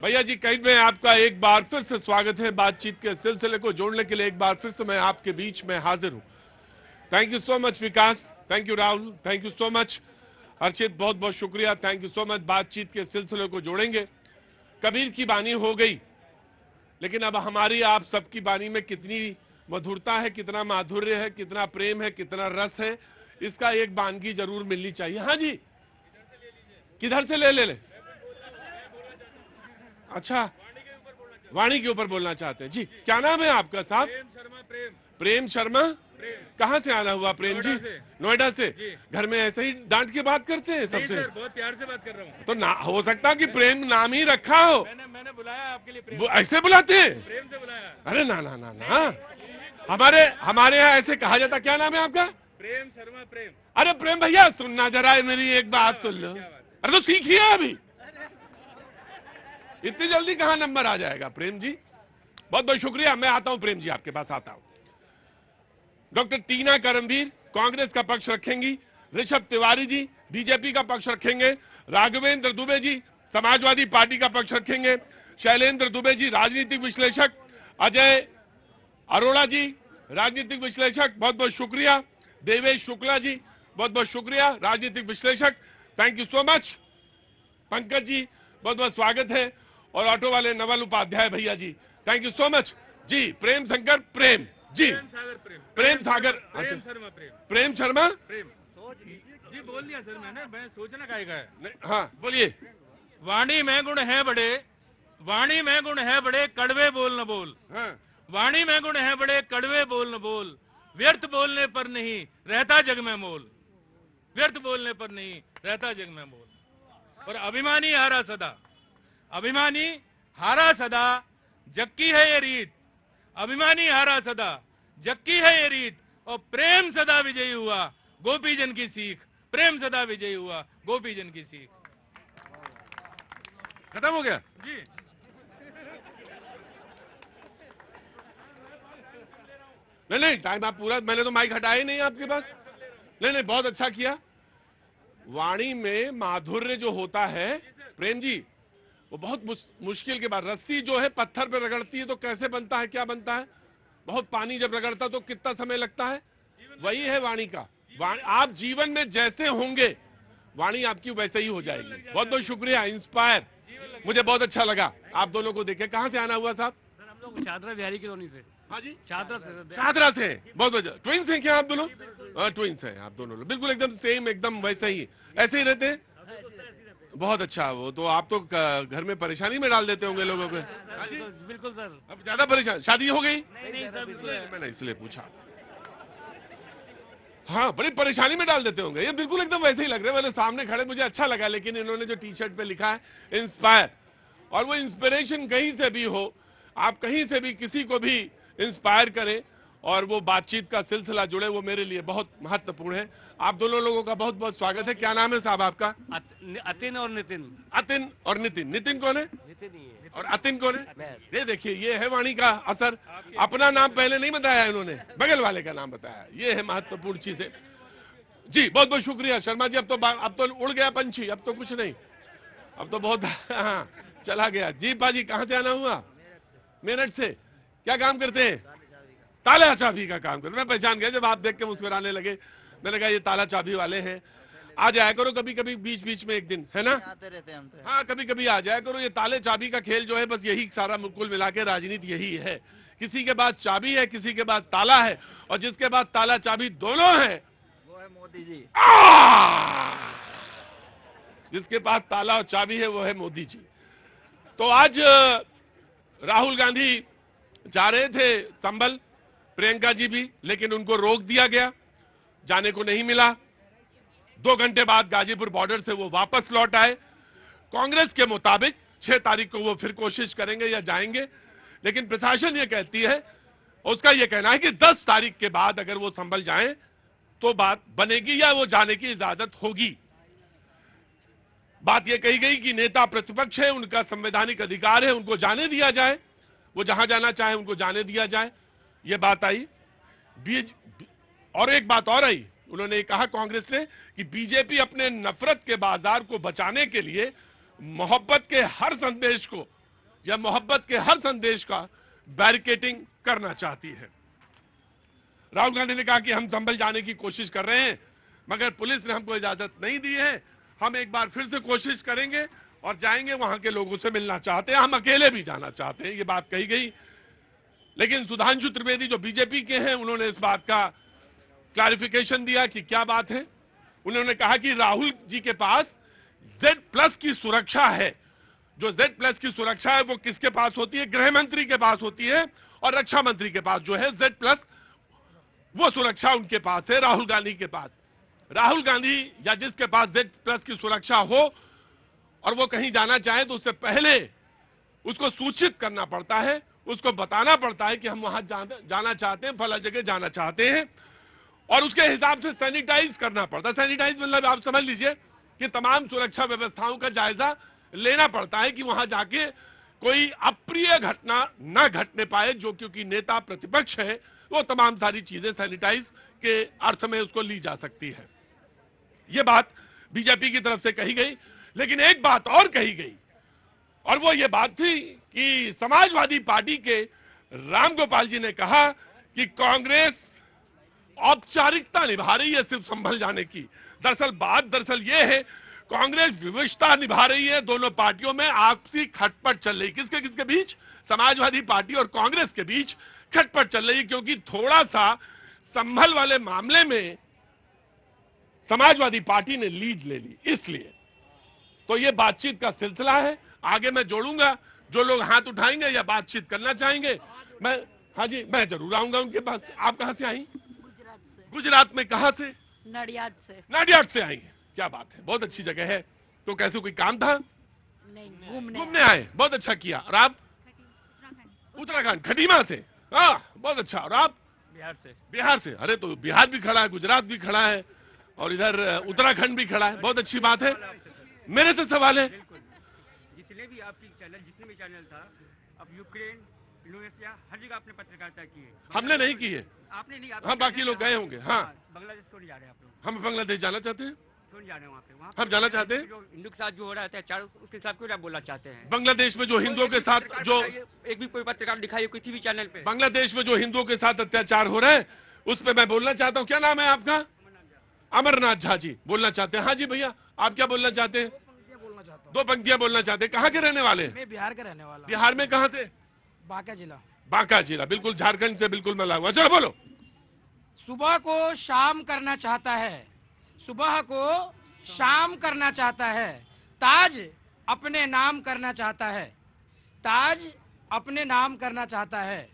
भैया जी कई में आपका एक बार फिर से स्वागत है। बातचीत के सिलसिले को जोड़ने के लिए एक बार फिर से मैं आपके बीच में हाजिर हूं। Thank you so much Vikas, thank you Rahul, thank you so much Harshit, बहुत बहुत शुक्रिया, थैंक यू सो मच। बातचीत के सिलसिले को जोड़ेंगे। कबीर की बानी हो गई, लेकिन अब हमारी आप सबकी बानी में कितनी मधुरता है, कितना माधुर्य है, कितना प्रेम है, कितना रस है, इसका एक बानगी जरूर मिलनी चाहिए। हाँ जी, किधर से ले। अच्छा, वाणी के ऊपर बोलना चाहते हैं जी। क्या नाम है आपका साहब? प्रेम शर्मा। प्रेम शर्मा। कहाँ से आना हुआ प्रेम जी? नोएडा से। घर में ऐसे ही डांट के बात करते हैं सबसे? सर, बहुत प्यार से बात कर रहा हूँ। तो ना हो सकता कि प्रेम नाम ही रखा हो। मैंने बुलाया आपके लिए प्रेम। ऐसे बुलाते हैं? प्रेम से बुलाया। अरे ना ना ना ना, हमारे यहाँ ऐसे कहा जाता। क्या नाम है आपका? प्रेम शर्मा। प्रेम। अरे प्रेम भैया सुनना जरा, मेरी एक बात सुन लो। अरे तो सीखिए अभी, इतनी जल्दी कहां नंबर आ जाएगा। प्रेम जी बहुत बहुत शुक्रिया। मैं आता हूं प्रेम जी, आपके पास आता हूं। डॉक्टर टीना करमवीर कांग्रेस का पक्ष रखेंगी, ऋषभ तिवारी जी बीजेपी का पक्ष रखेंगे, राघवेंद्र दुबे जी समाजवादी पार्टी का पक्ष रखेंगे, शैलेंद्र दुबे जी राजनीतिक विश्लेषक, अजय अरोड़ा जी राजनीतिक विश्लेषक, बहुत बहुत शुक्रिया, देवेश शुक्ला जी बहुत बहुत शुक्रिया राजनीतिक विश्लेषक, thank you so much, Pankaj ji बहुत बहुत स्वागत है, और ऑटो वाले नवल उपाध्याय भैया जी थैंक यू सो मच जी। प्रेम शंकर प्रेम जी, प्रेम सागर, प्रेम शर्मा। प्रेम शर्मा। जी बोल दिया सर मैंने, मैं सोचना का है। हाँ बोलिए। वाणी में गुण है बड़े, वाणी में गुण है बड़े, कड़वे बोल न बोल। हाँ। वाणी में गुण है बड़े, कड़वे बोल न बोल, व्यर्थ बोलने पर नहीं रहता जग में मोल, व्यर्थ बोलने पर नहीं रहता जग में मोल। और अभिमानी हारा सदा, अभिमानी हारा सदा, जग की है ये रीत, अभिमानी हारा सदा, जग की है ये रीत, और प्रेम सदा विजयी हुआ गोपीजन की सीख, प्रेम सदा विजयी हुआ गोपीजन की सीख। खत्म हो गया जी। नहीं टाइम आप पूरा, मैंने तो माइक हटाया ही नहीं आपके पास। नहीं बहुत अच्छा किया। वाणी में माधुर्य जो होता है प्रेम जी, वो बहुत मुश्किल के बाद, रस्सी जो है पत्थर पे रगड़ती है तो कैसे बनता है, क्या बनता है, बहुत पानी जब रगड़ता तो कितना समय लगता है, वही है वाणी का। आप जीवन में जैसे होंगे वाणी आपकी वैसे ही हो जाएगी। बहुत बहुत शुक्रिया, इंस्पायर, मुझे बहुत अच्छा लगा आप दोनों को देखे। कहां से आना हुआ साहब? सर हम लोग छात्रा बिहारी कॉलोनी से। हाँ जी, छात्रा से। बहुत बहुत ट्विंस हैं क्या आप दोनों? ट्विंस हैं आप दोनों, बिल्कुल एकदम सेम, एकदम वैसे ही, ऐसे ही रहते हैं। बहुत अच्छा। वो तो आप तो घर में परेशानी में डाल देते होंगे लोगों को। बिल्कुल सर। अब ज्यादा परेशान, शादी हो गई? नहीं सर, बिल्कुल। मैंने इसलिए पूछा। हाँ बड़ी परेशानी में डाल देते होंगे। ये बिल्कुल एकदम वैसे ही लग रहे हैं। मैंने सामने खड़े, मुझे अच्छा लगा, लेकिन इन्होंने जो टी शर्ट पे लिखा है इंस्पायर, और वो इंस्पिरेशन कहीं से भी हो, आप कहीं से भी किसी को भी इंस्पायर करें और वो बातचीत का सिलसिला जुड़े, वो मेरे लिए बहुत महत्वपूर्ण है। आप दोनों लोगों का बहुत बहुत स्वागत है। क्या नाम है साहब आपका? अतिन और नितिन। अतिन और नितिन। नितिन कौन है? नितिन ही है। और अतिन कौन है? ये देखिए, ये है वाणी का असर। अपना नाम पहले नहीं बताया इन्होंने, बगल वाले का नाम बताया। ये है महत्वपूर्ण चीज है जी। बहुत बहुत शुक्रिया शर्मा जी। अब तो उड़ गया पंछी, अब तो कुछ नहीं, अब तो बहुत हाँ, चला गया जी। बाजी कहां से आना हुआ? मेरठ से। क्या काम करते हैं? ताला चाबी का काम करते। मैं पहचान गया जब आप देख के मुस्कुराने लगे, मैंने कहा ये ताला चाबी वाले हैं। आ जाया करो कभी कभी बीच बीच में, एक दिन है ना, आते रहते हैं हम तो। हाँ कभी कभी आ जाया करो। ये ताले चाबी का खेल जो है, बस यही सारा कुल मिला के राजनीति यही है। किसी के पास चाबी है, किसी के पास ताला है, और जिसके पास ताला चाबी दोनों है वो है मोदी जी। जिसके पास ताला और चाबी है वो है मोदी जी। तो आज राहुल गांधी जा रहे थे संभल, प्रियंका जी भी, लेकिन उनको रोक दिया गया, जाने को नहीं मिला। 2 घंटे बाद गाजीपुर बॉर्डर से वो वापस लौट आए। कांग्रेस के मुताबिक 6 तारीख को वो फिर कोशिश करेंगे या जाएंगे, लेकिन प्रशासन ये कहती है, उसका ये कहना है कि 10 तारीख के बाद अगर वो संभल जाएं तो बात बनेगी या वो जाने की इजाजत होगी। बात ये कही गई कि नेता प्रतिपक्ष है, उनका संवैधानिक अधिकार है, उनको जाने दिया जाए, वो जहां जाना चाहे उनको जाने दिया जाए, ये बात आई। और एक बात और आई, उन्होंने कहा कांग्रेस ने कि बीजेपी अपने नफरत के बाजार को बचाने के लिए मोहब्बत के हर संदेश को या मोहब्बत के हर संदेश का बैरिकेडिंग करना चाहती है। राहुल गांधी ने कहा कि हम संभल जाने की कोशिश कर रहे हैं, मगर पुलिस ने हमको इजाजत नहीं दी है। हम एक बार फिर से कोशिश करेंगे और जाएंगे, वहां के लोगों से मिलना चाहते हैं, हम अकेले भी जाना चाहते हैं, ये बात कही गई। लेकिन सुधांशु त्रिवेदी जो बीजेपी के हैं, उन्होंने इस बात का क्लैरिफिकेशन दिया कि क्या बात है। उन्होंने कहा कि राहुल जी के पास Z+ की सुरक्षा है। जो Z+ की सुरक्षा है वो किसके पास होती है? गृह मंत्री के पास होती है, और रक्षा मंत्री के पास जो है Z+ वो सुरक्षा उनके पास है, राहुल गांधी के पास। राहुल गांधी या जिसके पास Z+ की सुरक्षा हो और वो कहीं जाना चाहे तो उससे पहले उसको सूचित करना पड़ता है, उसको बताना पड़ता है कि हम वहां जाना चाहते हैं, फला जगह जाना चाहते हैं, और उसके हिसाब से सैनिटाइज करना पड़ता है। सैनिटाइज मतलब आप समझ लीजिए कि तमाम सुरक्षा व्यवस्थाओं का जायजा लेना पड़ता है कि वहां जाके कोई अप्रिय घटना न घटने पाए, जो क्योंकि नेता प्रतिपक्ष है, वो तमाम सारी चीजें सैनिटाइज के अर्थ में उसको ली जा सकती है। ये बात बीजेपी की तरफ से कही गई। लेकिन एक बात और कही गई, और वो ये बात थी कि समाजवादी पार्टी के रामगोपाल जी ने कहा कि कांग्रेस औपचारिकता निभा रही है सिर्फ संभल जाने की। दरअसल ये है, कांग्रेस विवशता निभा रही है। दोनों पार्टियों में आपसी खटपट चल रही। किसके किसके बीच? समाजवादी पार्टी और कांग्रेस के बीच खटपट चल रही है, क्योंकि थोड़ा सा संभल वाले मामले में समाजवादी पार्टी ने लीड ले ली। इसलिए तो ये बातचीत का सिलसिला है। आगे मैं जोड़ूंगा, जो लोग हाथ उठाएंगे या बातचीत करना चाहेंगे, मैं, हाँ जी, मैं जरूर आऊंगा उनके पास। आप कहां से आई? गुजरात से। गुजरात में कहां से? नडियाद से। नडियाद से आई। क्या बात है, बहुत अच्छी जगह है। तो कैसे, कोई काम था? नहीं, घूमने आए। बहुत अच्छा किया। और आप? उत्तराखंड, खटीमा से। हाँ, बहुत अच्छा। और आप? बिहार से। बिहार से। अरे तो बिहार भी खड़ा है, गुजरात भी खड़ा है, और इधर उत्तराखंड भी खड़ा है। बहुत अच्छी बात है। मेरे से सवाल है। जितने भी आपकी चैनल, जितने भी चैनल था, अब यूक्रेन, इंडोनेशिया, हर जगह आपने पत्रकारिता की है। हमने नहीं की है। आपने नहीं? हाँ, बाकी लोग गए होंगे। हाँ, बांग्लादेश क्यों नहीं जा रहे आप लोग? हम बांग्लादेश जाना चाहते हैं। क्यों नहीं जा रहे वहाँ पे? हम जाना चाहते हैं। जो हिंदू के साथ जो हो रहा है अत्याचार, उसके साथ क्यों नहीं बोलना चाहते हैं? बांग्लादेश में जो हिंदुओं के साथ जो, एक भी कोई पत्रकार दिखाइए किसी भी चैनल पे। बांग्लादेश में जो हिंदुओं के साथ अत्याचार हो रहा है, उस पर मैं बोलना चाहता हूँ। क्या नाम है आपका? अमरनाथ झा जी बोलना चाहते हैं। हाँ जी भैया, आप क्या बोलना चाहते हैं? दो पंक्तियां बोलना चाहते हैं। कहाँ के रहने वाले हैं? मैं बिहार का रहने वाला। बिहार में कहाँ से? बांका जिला। बांका जिला, बिल्कुल झारखंड से बिल्कुल मिला हुआ। चलो बोलो। सुबह को शाम करना चाहता है, सुबह को शाम करना चाहता है, ताज अपने नाम करना चाहता है, ताज अपने नाम करना चाहता है।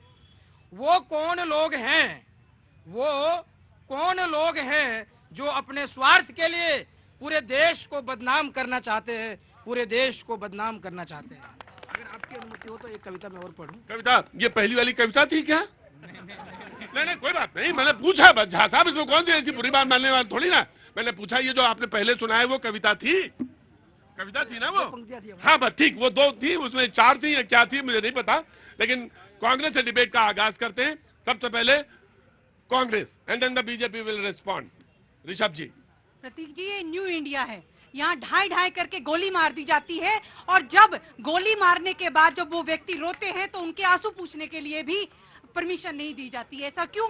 वो कौन लोग हैं, वो कौन लोग हैं जो अपने स्वार्थ के लिए पूरे देश को बदनाम करना चाहते हैं, पूरे देश को बदनाम करना चाहते हैं। अगर आपकी अनुमति हो तो एक कविता मैं और पढ़ूं। कविता? ये पहली वाली कविता थी क्या? नहीं, कोई बात नहीं, मैंने पूछा बस। झा साहब, इसमें कौन सी ऐसी बुरी बात मानने वाली थोड़ी ना। मैंने पूछा, ये जो आपने पहले सुना है वो कविता थी? कविता थी ना वो? हाँ बस ठीक, वो दो थी, उसमें चार थी या क्या थी मुझे नहीं पता। लेकिन कांग्रेस से डिबेट का आगाज करते हैं। सबसे पहले Congress, and then the BJP will respond. Rishabh ji. Prateek ji, ये न्यू इंडिया है। यहाँ ढाई ढाई करके गोली मार दी जाती है, और जब गोली मारने के बाद जब वो व्यक्ति रोते हैं तो उनके आंसू पूछने के लिए भी परमिशन नहीं दी जाती है। ऐसा क्यों?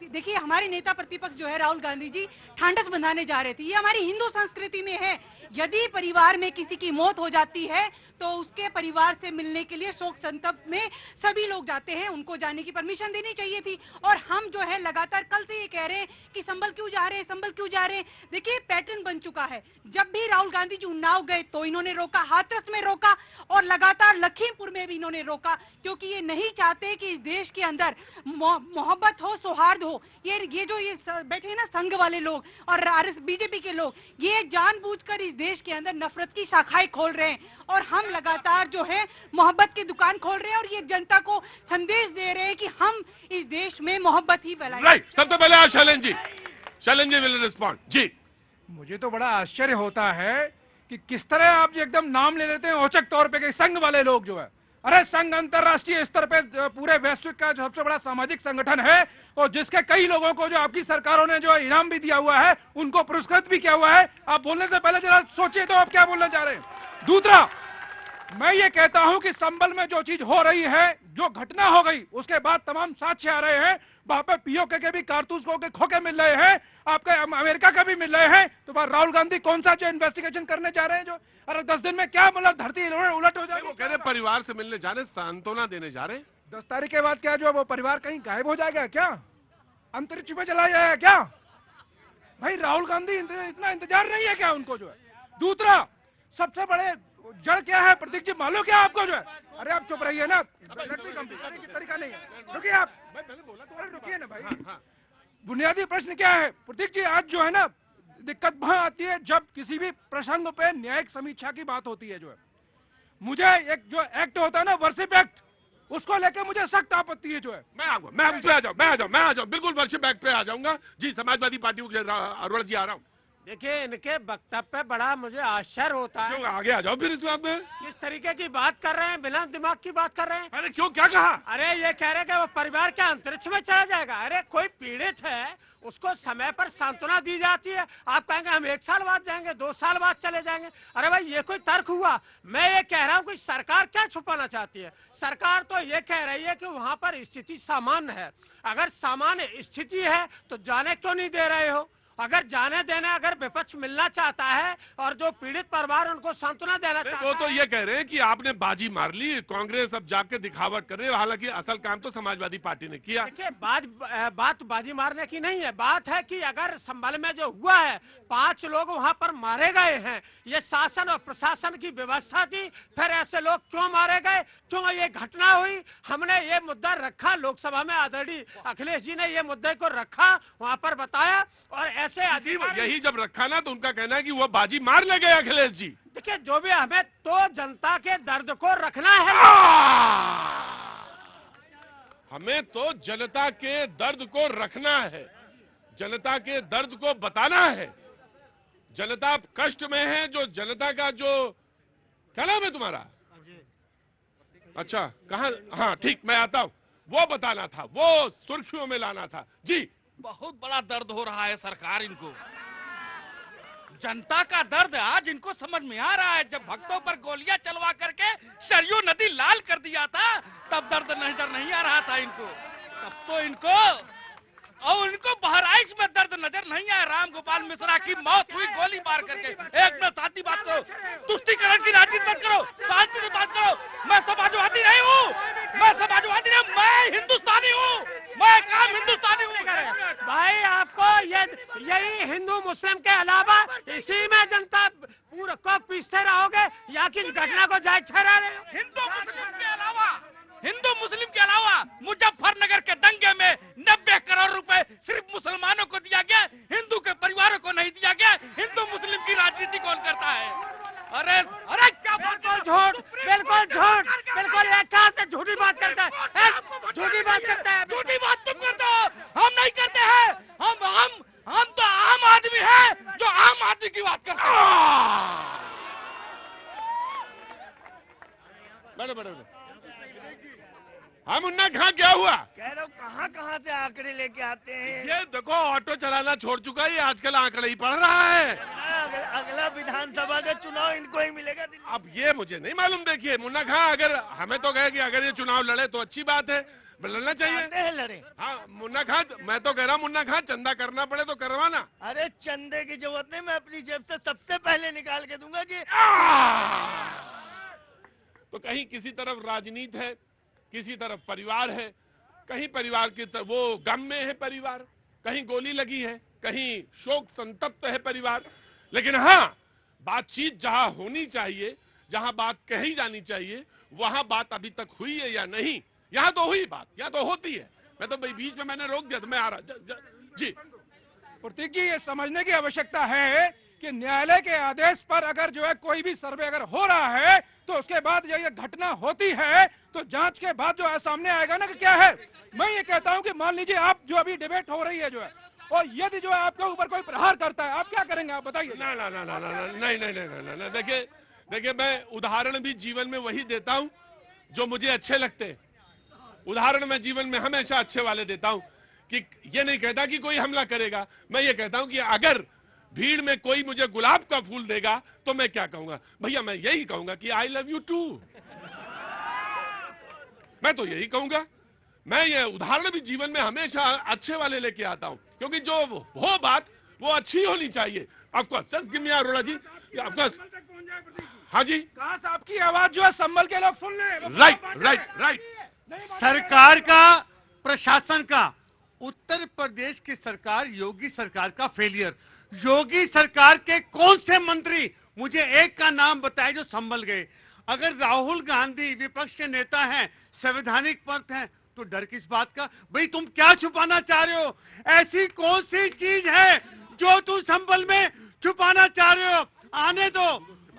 देखिए, हमारे नेता प्रतिपक्ष जो है राहुल गांधी जी ढांढस बंधाने जा रहे थे। ये हमारी हिंदू संस्कृति में है। यदि परिवार में किसी की मौत हो जाती है तो उसके परिवार से मिलने के लिए शोक संतप्त में सभी लोग जाते हैं, उनको जाने की परमिशन देनी चाहिए थी। और हम जो है लगातार कल से ये कह रहे हैं कि संभल क्यों जा रहे हैं, संभल क्यों जा रहे हैं। देखिए, पैटर्न बन चुका है। जब भी राहुल गांधी जी उन्नाव गए तो इन्होंने रोका, हाथरस में रोका, और लगातार लखीमपुर में भी इन्होंने रोका, क्योंकि ये नहीं चाहते कि इस देश के अंदर मोहब्बत हो, सौहार्द हो। ये जो ये बैठे हैं ना संघ वाले लोग और बीजेपी के लोग, ये जानबूझकर इस देश के अंदर नफरत की शाखाएं खोल रहे हैं, और हम लगातार जो है मोहब्बत की दुकान खोल रहे हैं, और ये जनता को संदेश दे रहे हैं कि हम इस देश में मोहब्बत ही फैलाएंगे। राइट। सबसे पहले शैलेंद्र जी, शैलेंद्र जी विल रिस्पॉन्ड। जी। मुझे तो बड़ा आश्चर्य होता है कि किस तरह आप एकदम नाम ले लेते हैं औचक तौर पे कि संघ वाले लोग जो है। अरे संघ अंतर्राष्ट्रीय स्तर पे पूरे वैश्विक का सबसे बड़ा सामाजिक संगठन है, और जिसके कई लोगों को जो आपकी सरकारों ने जो इनाम भी दिया हुआ है, उनको पुरस्कृत भी किया हुआ है। आप बोलने से पहले जरा सोचिए तो आप क्या बोलना चाह रहे हैं। मैं ये कहता हूं कि संभल में जो चीज हो रही है, जो घटना हो गई, उसके बाद तमाम साक्ष्य आ रहे हैं। वहां पे पीओके के भी कारतूस के खोखे मिल रहे हैं, आपके अमेरिका का भी मिल रहे हैं। तो बार राहुल गांधी कौन सा जो इन्वेस्टिगेशन करने जा रहे हैं जो, अरे 10 दिन में क्या मतलब धरती उलट हो जाएगी। वो कह रहे परिवार से मिलने जा रहे, सांत्वना देने जा रहे। 10 तारीख के बाद क्या जो वो परिवार कहीं गायब हो जाएगा क्या, अंतरिक्ष में चला जाएगा क्या? भाई राहुल गांधी इतना इंतजार नहीं है क्या उनको जो है? दूसरा सबसे बड़े जड़ क्या है प्रतीक जी, मालूम क्या आपको जो है? अरे आप चुप रहिए ना, तरीका नहीं है, रुकिए आप, रुकिए ना भाई। बुनियादी प्रश्न क्या है प्रतीक जी? आज जो है ना दिक्कत वहां आती है जब किसी भी प्रसंग पे न्यायिक समीक्षा की बात होती है जो है। मुझे एक जो एक्ट होता है ना, वर्शिप एक्ट, उसको लेकर मुझे सख्त आपत्ति है जो है। मैं आ जाऊं, बिल्कुल वर्शिप एक्ट पे आ जाऊंगा जी। समाजवादी पार्टी अरोड़ा जी आ रहा हूँ। देखिए, इनके वक्तव्य पे बड़ा मुझे आश्चर्य होता है। क्यों आगे आ जाओ फिर इस बात में। किस तरीके की बात कर रहे हैं, बिना दिमाग की बात कर रहे हैं। अरे क्यों, क्या कहा? अरे ये कह रहे हैं कि वो परिवार के अंतरिक्ष में चला जाएगा। अरे कोई पीड़ित है, उसको समय पर सांत्वना दी जाती है। आप कहेंगे हम 1 साल बाद जाएंगे, 2 साल बाद चले जाएंगे। अरे भाई ये कोई तर्क हुआ? मैं ये कह रहा हूँ कि सरकार क्या छुपाना चाहती है। सरकार तो ये कह रही है कि वहाँ पर स्थिति सामान्य है। अगर सामान्य स्थिति है तो जाने क्यों नहीं दे रहे हो? अगर जाने देना, अगर विपक्ष मिलना चाहता है और जो पीड़ित परिवार उनको सांत्वना देना चाहता है। वो तो ये कह रहे हैं कि आपने बाजी मार ली, कांग्रेस अब जाके दिखावट कर रही है, हालांकि असल काम तो समाजवादी पार्टी ने किया। देखिए, बात बाजी मारने की नहीं है। बात है कि अगर संभल में जो हुआ है, 5 लोग वहां पर मारे गए हैं, ये शासन और प्रशासन की व्यवस्था थी। फिर ऐसे लोग क्यों मारे गए, क्यों ये घटना हुई? हमने ये मुद्दा रखा लोकसभा में, आदरणीय अखिलेश जी ने ये मुद्दे को रखा, वहां पर बताया। और ऐसे यही जब रखा ना, तो उनका कहना है कि वो बाजी मार ले गए अखिलेश जी। देखिए, जो भी हमें तो जनता के दर्द को रखना है। हमें तो जनता के दर्द को रखना है, जनता के दर्द को बताना है। जनता कष्ट में है, जो जनता का जो, क्या नाम है तुम्हारा? अच्छा, कहाँ? हाँ ठीक, मैं आता हूँ। वो बताना था, वो सुर्खियों में लाना था जी। बहुत बड़ा दर्द हो रहा है सरकार इनको, जनता का दर्द आज इनको समझ में आ रहा है। जब भक्तों पर गोलियां चलवा करके सरयू नदी लाल कर दिया था, तब दर्द नजर नहीं आ रहा था इनको। तब तो इनको, और इनको बहराइच में दर्द नजर नहीं आया। राम गोपाल मिश्रा की मौत हुई गोली मार करके। एक मिनट शांति बात करो, तुष्टीकरण की राजनीति मत करो, शांति से बात करो। मैं समाजवादी नहीं हूँ, मैं समाजवादी नहीं, मैं हिंदुस्तानी हूँ, मैं काम हिंदुस्तानी हूँ। भाई आपको यही हिंदू मुस्लिम के अलावा इसी में जनता पूरा को पीसते रहोगे या कि घटना को जायज ठहरा रहे हो? हिंदू मुस्लिम के अलावा मुजफ्फरनगर के दंगे में 90 करोड़ रुपए सिर्फ मुसलमानों को दिया गया, हिंदू के परिवारों को नहीं दिया गया। हिंदू मुस्लिम की राजनीति कौन करता है? अरे अरे क्या बात है? झूठ, बिल्कुल झूठ, बिल्कुल एक से झूठी बात करता है, झूठी बात करता है। झूठी बात तुम करते हो, हम नहीं करते हैं। हम तो आम आदमी है जो आम आदमी की बात करते हैं। बड़े हाँ मुन्ना खां, क्या हुआ? कह रहा हूँ कहाँ से आंकड़े लेके आते हैं। ये देखो, ऑटो चलाना छोड़ चुका है, आजकल आंकड़े ही पढ़ रहा है। अगला विधानसभा का चुनाव इनको ही मिलेगा। अब ये मुझे नहीं मालूम। देखिए मुन्ना खां, अगर हमें तो कहे कि अगर ये चुनाव लड़े तो अच्छी बात है, लड़ना चाहिए। लड़े। हाँ मुन्ना खां, मैं तो कह रहा हूँ मुन्ना खां, चंदा करना पड़े तो करवाना। अरे चंदे की जरूरत नहीं, मैं अपनी जेब से सबसे पहले निकाल के दूंगा जी। तो कहीं किसी तरफ राजनीति है, किसी तरफ परिवार है, कहीं परिवार की वो गम में है परिवार, कहीं गोली लगी है, कहीं शोक संतप्त है परिवार। लेकिन हाँ, बातचीत जहां होनी चाहिए, जहां बात कही जानी चाहिए, वहां बात अभी तक हुई है या नहीं? यहां तो हुई बात, यहां तो होती है। मैं तो बीच में मैंने रोक दिया था, मैं आ रहा जी। प्रतीक जी, ये समझने की आवश्यकता है कि न्यायालय के आदेश पर अगर जो है कोई भी सर्वे अगर हो रहा है, तो उसके बाद ये घटना होती है तो जांच के बाद जो है सामने आएगा ना कि क्या है। मैं ये कहता हूं कि मान लीजिए आप जो अभी डिबेट हो रही है जो है, और यदि जो है आपके ऊपर कोई प्रहार करता है, आप क्या करेंगे? आप बताइए। ना ना ना ना ना नहीं, देखिए मैं उदाहरण भी जीवन में वही देता हूं जो मुझे अच्छे लगते हैं। उदाहरण मैं जीवन में हमेशा अच्छे वाले देता हूं, कि ये नहीं कहता कि कोई हमला करेगा। मैं ये कहता हूं कि अगर भीड़ में कोई मुझे गुलाब का फूल देगा तो मैं क्या कहूंगा? भैया मैं यही कहूंगा कि आई लव यू टू। मैं तो यही कहूंगा। मैं ये उदाहरण भी जीवन में हमेशा अच्छे वाले लेके आता हूं, क्योंकि जो हो बात वो अच्छी होनी चाहिए। Of course just give me Arora ji, of course. हाँ जी, कहा साहब की आवाज जो है संभल के लोग सुन ले। Right right right. सरकार का, प्रशासन का, उत्तर प्रदेश की सरकार, योगी सरकार का फेलियर। योगी सरकार के कौन से मंत्री, मुझे एक का नाम बताए जो संभल गए? अगर राहुल गांधी विपक्ष के नेता हैं, संवैधानिक पद हैं, तो डर किस बात का? भाई तुम क्या छुपाना चाह रहे हो? ऐसी कौन सी चीज है जो तुम संभल में छुपाना चाह रहे हो? आने दो,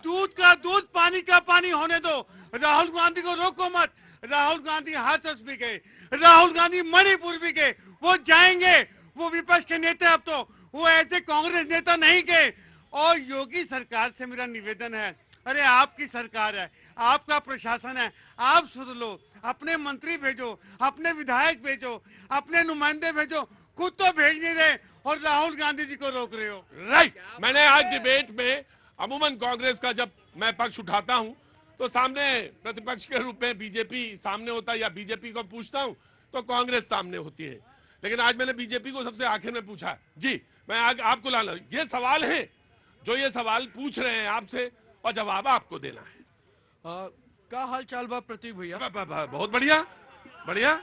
दूध का दूध, पानी का पानी होने दो। राहुल गांधी को रोको मत। राहुल गांधी हाथरस भी गए, राहुल गांधी मणिपुर भी गए, वो जाएंगे। वो विपक्ष के नेता, अब तो वो ऐसे कांग्रेस नेता नहीं गए। और योगी सरकार से मेरा निवेदन है, अरे आपकी सरकार है, आपका प्रशासन है, आप सुन लो, अपने मंत्री भेजो, अपने विधायक भेजो, अपने नुमाइंदे भेजो, खुद तो भेज नहीं रहे और राहुल गांधी जी को रोक रहे हो। राइट। मैंने आज डिबेट में अमूमन कांग्रेस का जब मैं पक्ष उठाता हूं तो सामने प्रतिपक्ष के रूप में बीजेपी सामने होता है, या बीजेपी को पूछता हूं तो कांग्रेस सामने होती है। लेकिन आज मैंने बीजेपी को सबसे आखिर में पूछा। जी, मैं आपको लाना, ये सवाल है जो ये सवाल पूछ रहे हैं आपसे, और जवाब आपको देना है। का हाल चाल बा प्रतीक भैया? बहुत बढ़िया बढ़िया।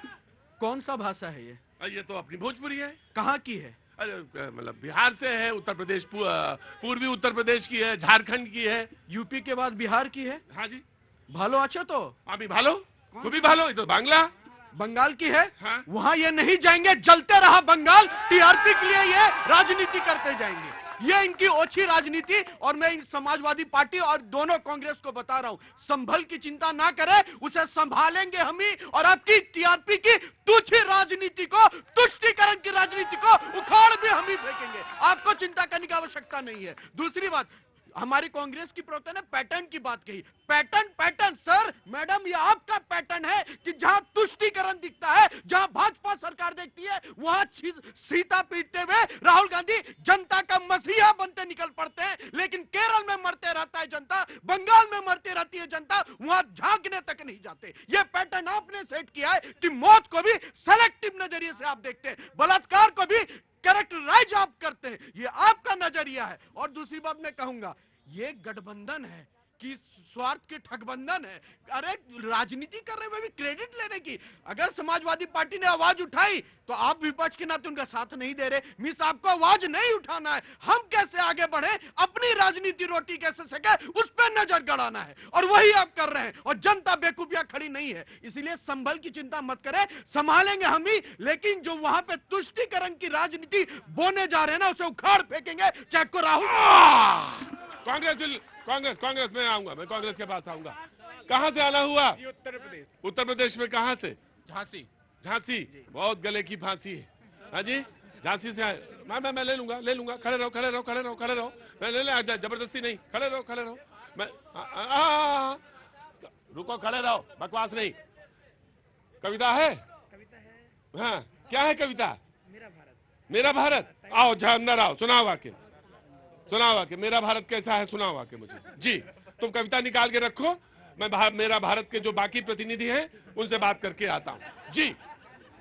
कौन सा भाषा है ये? ये तो अपनी भोजपुरी है। कहाँ की है? अरे मतलब बिहार से है, उत्तर प्रदेश, पूर्वी उत्तर प्रदेश की है, झारखंड की है। यूपी के बाद बिहार की है? हाँ जी। भालो अच्छा तो अभी भालो, तू भी भालो, ये तो बांग्ला। बंगाल की है? हाँ? वहाँ ये नहीं जाएंगे, जलते रहा बंगाल। टीआरपी के लिए ये राजनीति करते जाएंगे। ये इनकी ओछी राजनीति। और मैं इन समाजवादी पार्टी और दोनों कांग्रेस को बता रहा हूं, संभल की चिंता ना करे, उसे संभालेंगे हम ही। और आपकी टीआरपी की तुच्छ राजनीति को, तुष्टीकरण की राजनीति को उखाड़ भी हम ही फेंकेंगे। आपको चिंता करने की आवश्यकता नहीं है। दूसरी बात, हमारी कांग्रेस की प्रवक्ता ने पैटर्न की बात कही। पैटर्न पैटर्न सर, मैडम ये आपका पैटर्न है कि जहां तुष्टीकरण दिखता है, जहां भाजपा सरकार देखती है, वहां सीता पीटते हुए राहुल गांधी जनता का मसीहा बनते निकल पड़ते हैं। लेकिन केरल में मरते रहता है जनता, बंगाल में मरती रहती है जनता, वहां झांकने तक नहीं जाते। ये पैटर्न आपने सेट किया है कि मौत को भी सेलेक्टिव नजरिए से आप देखते हैं, बलात्कार को भी कैरेक्टराइज आप करते हैं। ये आपका नजरिया है। और दूसरी बात मैं कहूंगा, ये गठबंधन है कि स्वार्थ के ठगबंधन है। अरे राजनीति कर रहे हुए भी क्रेडिट लेने की। अगर समाजवादी पार्टी ने आवाज उठाई तो आप विपक्ष के नाते उनका साथ नहीं दे रहे। मिस आपको आवाज नहीं उठाना है। हम कैसे आगे बढ़े, अपनी राजनीति रोटी कैसे सके, उस पर नजर गड़ाना है, और वही आप कर रहे हैं। और जनता बेकूफियां खड़ी नहीं है। इसलिए संभल की चिंता मत करें, संभालेंगे हम ही। लेकिन जो वहां पे तुष्टीकरण की राजनीति बोने जा रहे हैं ना, उसे उखाड़ फेंकेंगे, चाहे को राहुल। कांग्रेस में आऊंगा, मैं कांग्रेस के पास आऊंगा। कहां से आना हुआ? उत्तर प्रदेश। उत्तर प्रदेश में कहां से? झांसी। झांसी, बहुत गले की फांसी है। हाँ जी, झांसी से आए। मैं ले लूंगा। खड़े रहो। मैं ले जबरदस्ती नहीं, खड़े रहो। मैं रुको, खड़े रहो, बकवास नहीं। कविता है? हाँ, क्या है कविता? मेरा भारत। आओ अंदर आओ, सुनाओ वाक्य। मेरा भारत कैसा है, सुनाओ वाक्य मुझे। जी, तुम कविता निकाल के रखो, मैं मेरा भारत के जो बाकी प्रतिनिधि हैं उनसे बात करके आता हूं। जी,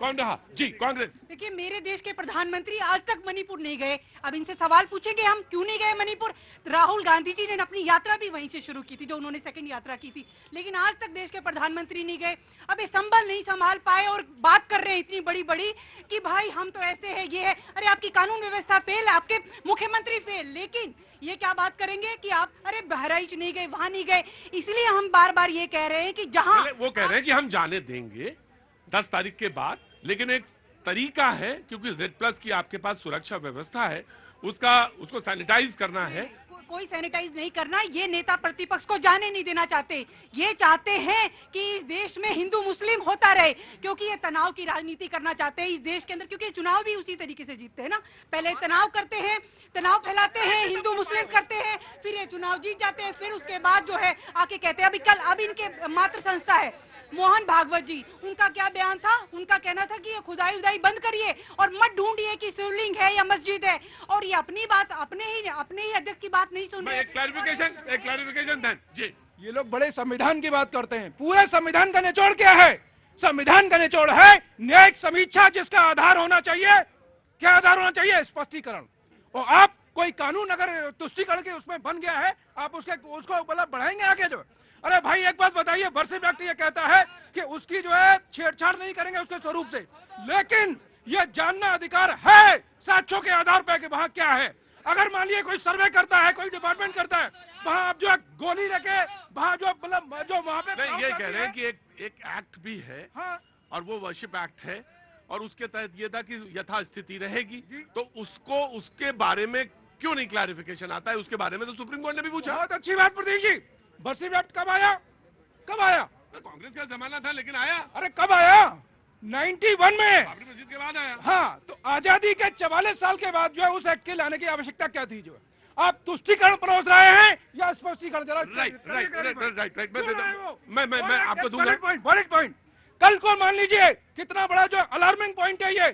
कौन रहा? जी, कांग्रेस। देखिए, मेरे देश के प्रधानमंत्री आज तक मणिपुर नहीं गए। अब इनसे सवाल पूछेंगे हम क्यों नहीं गए मणिपुर। राहुल गांधी जी ने अपनी यात्रा भी वहीं से शुरू की थी, जो उन्होंने सेकंड यात्रा की थी, लेकिन आज तक देश के प्रधानमंत्री नहीं गए। अब ये संभल नहीं संभाल पाए और बात कर रहे हैं इतनी बड़ी बड़ी कि भाई हम तो ऐसे है, ये है। अरे आपकी कानून व्यवस्था फेल, आपके मुख्यमंत्री फेल, लेकिन ये क्या बात करेंगे कि आप अरे बहराइच नहीं गए, वहां नहीं गए। इसलिए हम बार बार ये कह रहे हैं कि जहां वो कह रहे हैं कि हम जाने देंगे 10 तारीख के बाद, लेकिन एक तरीका है, क्योंकि Z+ की आपके पास सुरक्षा व्यवस्था है, उसको सैनिटाइज करना है। कोई सैनिटाइज नहीं करना। ये नेता प्रतिपक्ष को जाने नहीं देना चाहते। ये चाहते हैं कि इस देश में हिंदू मुस्लिम होता रहे, क्योंकि ये तनाव की राजनीति करना चाहते हैं इस देश के अंदर। क्योंकि चुनाव भी उसी तरीके से जीतते हैं ना, पहले तनाव करते हैं, तनाव फैलाते हैं, हिंदू मुस्लिम करते हैं, फिर ये चुनाव जीत जाते हैं, फिर उसके बाद जो है आके कहते हैं। अब इनके मात्र संस्था है मोहन भागवत जी, उनका क्या बयान था? उनका कहना था कि ये खुदाई उदाई बंद करिए और मत ढूंढिए कि शिवलिंग है या मस्जिद है, और ये अपनी बात अपने ही अध्यक्ष की बात नहीं सुन रहे। एक क्लैरिफिकेशन दें जी। ये लोग बड़े संविधान की बात करते हैं। पूरे संविधान का निचोड़ क्या है? संविधान का निचोड़ है न्यायिक समीक्षा, जिसका आधार होना चाहिए, क्या आधार होना चाहिए? स्पष्टीकरण। और आप कोई कानून अगर तुष्टीकरण के उसमें बन गया है, आप उसको मतलब बढ़ाएंगे आगे जो? अरे भाई एक बात बताइए, वर्षिप एक्ट ये कहता है कि उसकी जो है छेड़छाड़ नहीं करेंगे उसके स्वरूप से, लेकिन ये जानना अधिकार है साक्ष्यों के आधार पर कि वहां क्या है। अगर मान लीजिए कोई सर्वे करता है, कोई डिपार्टमेंट करता है, वहां आप जो है गोली लेके वहां जो मतलब जो वहां पे नहीं, ये कह रहे हैं कि एक एक्ट भी है। हाँ, और वो वर्शिप एक्ट है, और उसके तहत ये था कि यथास्थिति रहेगी, तो उसको उसके बारे में क्यों नहीं क्लैरिफिकेशन आता है? उसके बारे में तो सुप्रीम कोर्ट ने भी पूछा। बहुत अच्छी बात प्रदीप जी। वर्षिप एक्ट कब आया? कब आया? कांग्रेस का जमाना था लेकिन आया। अरे कब आया? 91 में। बाबरी मस्जिद के बाद आया। हाँ, तो आजादी के 44 साल के बाद जो है उस एक्ट के लाने की आवश्यकता क्या थी? जो है आप तुष्टीकरण परोस रहे हैं या स्पष्टीकरण? राइट। मैं आपको दूंगा पॉइंट। कल को मान लीजिए कितना बड़ा जो अलार्मिंग पॉइंट है ये,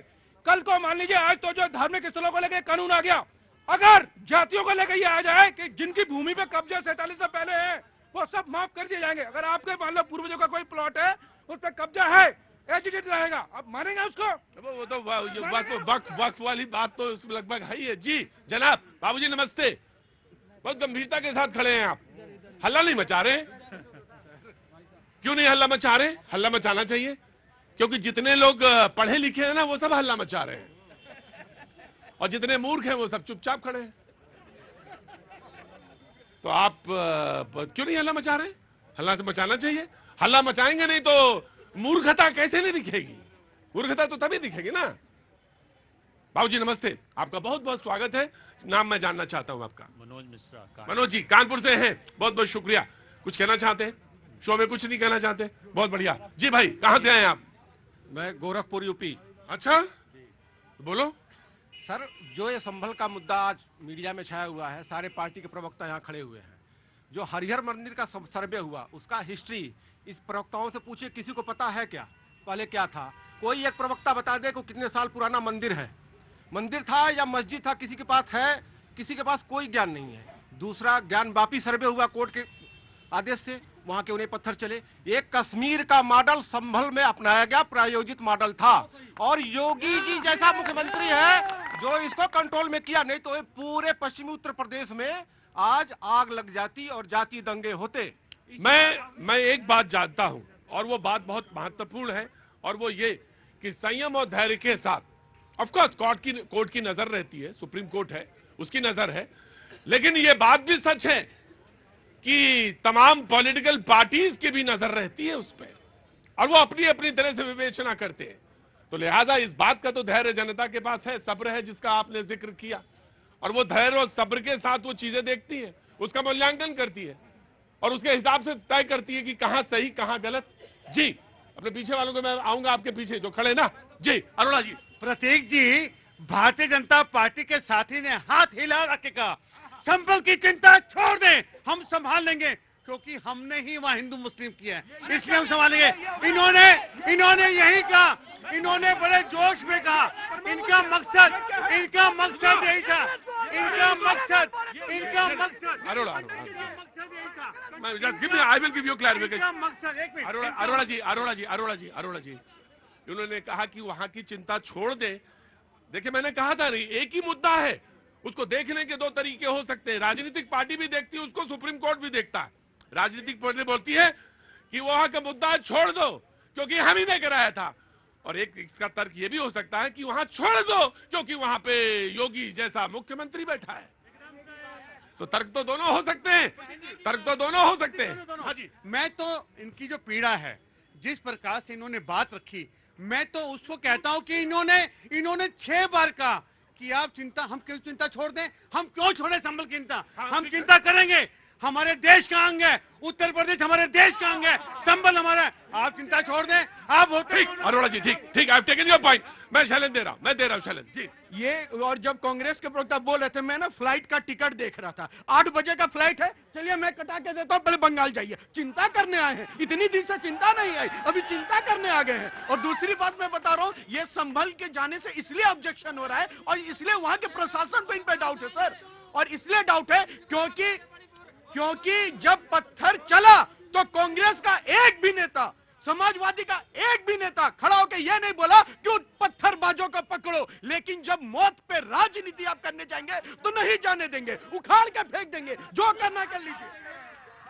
कल को मान लीजिए आज तो जो धार्मिक स्थलों को लेकर कानून आ गया, अगर जातियों को लेकर ये आ जाए कि जिनकी भूमि पे कब्जा 47 से पहले है वो सब माफ कर दिए जाएंगे। अगर आपके मान लो पूर्वजों का कोई प्लॉट है उस पर कब्जा है, एजिटेट रहेगा, अब मानेंगे उसको? वो तो वक्फ वाली बात तो लगभग है ही है जी। जनाब बाबूजी नमस्ते, बहुत गंभीरता के साथ खड़े हैं आप, हल्ला नहीं मचा रहे? क्यों नहीं हल्ला मचा रहे? हल्ला मचाना चाहिए, क्योंकि जितने लोग पढ़े लिखे हैं ना वो सब हल्ला मचा रहे हैं, और जितने मूर्ख हैं वो सब चुपचाप खड़े हैं। तो आप क्यों नहीं हल्ला मचा रहे? हल्ला तो मचाना चाहिए। हल्ला मचाएंगे नहीं तो मूर्खता कैसे नहीं दिखेगी? मूर्खता तो तभी दिखेगी ना। बाबूजी नमस्ते, आपका बहुत बहुत स्वागत है। नाम मैं जानना चाहता हूं आपका। मनोज मिश्रा। मनोज जी कानपुर से हैं, बहुत बहुत शुक्रिया। कुछ कहना चाहते हैं? शो में कुछ नहीं कहना चाहते? बहुत बढ़िया जी। भाई कहां से आए आप? मैं गोरखपुर यूपी। अच्छा, बोलो सर। जो ये संभल का मुद्दा आज मीडिया में छाया हुआ है, सारे पार्टी के प्रवक्ता यहाँ खड़े हुए हैं। जो हरिहर मंदिर का सर्वे हुआ उसका हिस्ट्री इस प्रवक्ताओं से पूछिए, किसी को पता है क्या पहले क्या था? कोई एक प्रवक्ता बता दे को कितने साल पुराना मंदिर है, मंदिर था या मस्जिद था, किसी के पास है? किसी के पास कोई ज्ञान नहीं है। दूसरा ज्ञान वापी सर्वे हुआ कोर्ट के आदेश से, वहां के उन्हें पत्थर चले। एक कश्मीर का मॉडल संभल में अपनाया गया प्रायोजित मॉडल था, और योगी जी जैसा मुख्यमंत्री है जो इसको कंट्रोल में किया, नहीं तो पूरे पश्चिमी उत्तर प्रदेश में आज आग लग जाती और जाति दंगे होते। मैं एक बात जानता हूं, और वो बात बहुत महत्वपूर्ण है, और वो ये कि संयम और धैर्य के साथ, ऑफ कोर्स कोर्ट की नजर रहती है, सुप्रीम कोर्ट है उसकी नजर है, लेकिन ये बात भी सच है कि तमाम पॉलिटिकल पार्टीज की भी नजर रहती है उस पर, और वो अपनी अपनी तरह से विवेचना करते हैं। तो लिहाजा इस बात का तो धैर्य जनता के पास है, सब्र है, जिसका आपने जिक्र किया, और वो धैर्य और सब्र के साथ वो चीजें देखती है, उसका मूल्यांकन करती है, और उसके हिसाब से तय करती है कि कहां सही कहां गलत। जी अपने पीछे वालों को, मैं आऊंगा आपके पीछे जो खड़े ना जी। अरोड़ा जी। प्रतीक जी, भारतीय जनता पार्टी के साथी ने हाथ हिला के कहा संभल की चिंता छोड़ दें, हम संभाल लेंगे, क्योंकि हमने ही वहां हिंदू मुस्लिम किया है, इसलिए हम संभालेंगे। इन्होंने यही कहा, इन्होंने बड़े जोश में कहा, इनका मकसद यही था, इनका मकसद Arora I will give you clarification. Arora ji उन्होंने कहा कि वहां की चिंता छोड़ दे। देखिए मैंने कहा था नहीं, एक ही मुद्दा है, उसको देखने के दो तरीके हो सकते हैं। राजनीतिक पार्टी भी देखती है उसको, सुप्रीम कोर्ट भी देखता है। राजनीतिक पार्टी बोलती है कि वहां का मुद्दा छोड़ दो क्योंकि हम ही ने कराया था, और एक इसका तर्क ये भी हो सकता है कि वहां छोड़ दो क्योंकि वहां पे योगी जैसा मुख्यमंत्री बैठा है। तो तर्क तो दोनों हो सकते हैं, हाँ जी। मैं तो इनकी जो पीड़ा है, जिस प्रकार से इन्होंने बात रखी, मैं तो उसको कहता हूं कि इन्होंने 6 बार कहा कि आप हम क्यों चिंता छोड़ दें, हम क्यों छोड़े संभल की चिंता, हम चिंता करेंगे। हमारे देश का अंग है, उत्तर प्रदेश हमारे देश का अंग है, संबल हमारा है। आप चिंता छोड़ दें, आप होते ठीक अरोड़ा जी, ठीक ठीक, I have taken your point. मैं चैलेंज दे रहा हूं, मैं दे रहा हूं चैलेंज जी। ये और जब कांग्रेस के प्रवक्ता बोल रहे थे, मैं ना फ्लाइट का टिकट देख रहा था, 8 बजे का फ्लाइट है, चलिए मैं कटा के देता हूं, पहले बंगाल जाइए। चिंता करने आए हैं, इतनी दिन से चिंता नहीं आई, अभी चिंता करने आ गए हैं। और दूसरी बात मैं बता रहा हूं, ये संभल के जाने से इसलिए ऑब्जेक्शन हो रहा है और इसलिए वहां के प्रशासन को इन पे डाउट है सर। और इसलिए डाउट है क्योंकि जब पत्थर चला तो कांग्रेस का एक भी नेता, समाजवादी का एक भी नेता खड़ा होकर यह नहीं बोला कि उन पत्थरबाजों को पकड़ो, लेकिन जब मौत पे राजनीति आप करने जाएंगे तो नहीं जाने देंगे, उखाड़ के फेंक देंगे, जो करना कर लीजिए।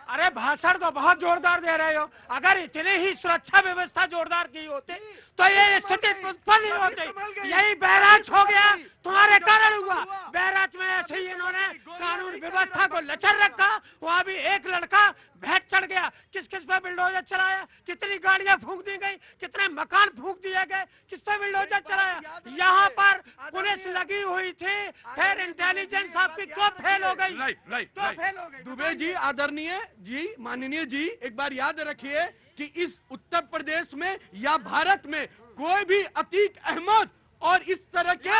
अरे भाषण तो बहुत जोरदार दे रहे हो, अगर इतने ही सुरक्षा व्यवस्था जोरदार की होती तो ये स्थिति उत्पन्न नहीं होती। यही बहराइच हो गया, तुम्हारे कारण हुआ। बहराइच में ऐसे ही इन्होंने कानून व्यवस्था को लचर रखा, वहां भी एक लड़का भैंस चढ़ गया, किस किस पे बिल्डोजर चलाया, कितनी गाड़ियां फूंक दी गई, कितने मकान फूंक दिए गए, किस पे बिल्डोजर चलाया। यहाँ पर पुलिस लगी हुई थी, फिर इंटेलिजेंस आपकी क्यों फेल हो गई, क्यों फेल हो गई। दुबे जी, आदरणीय जी, माननीय जी, एक बार याद रखिए कि इस उत्तर प्रदेश में या भारत में कोई भी अतीक अहमद और इस तरह के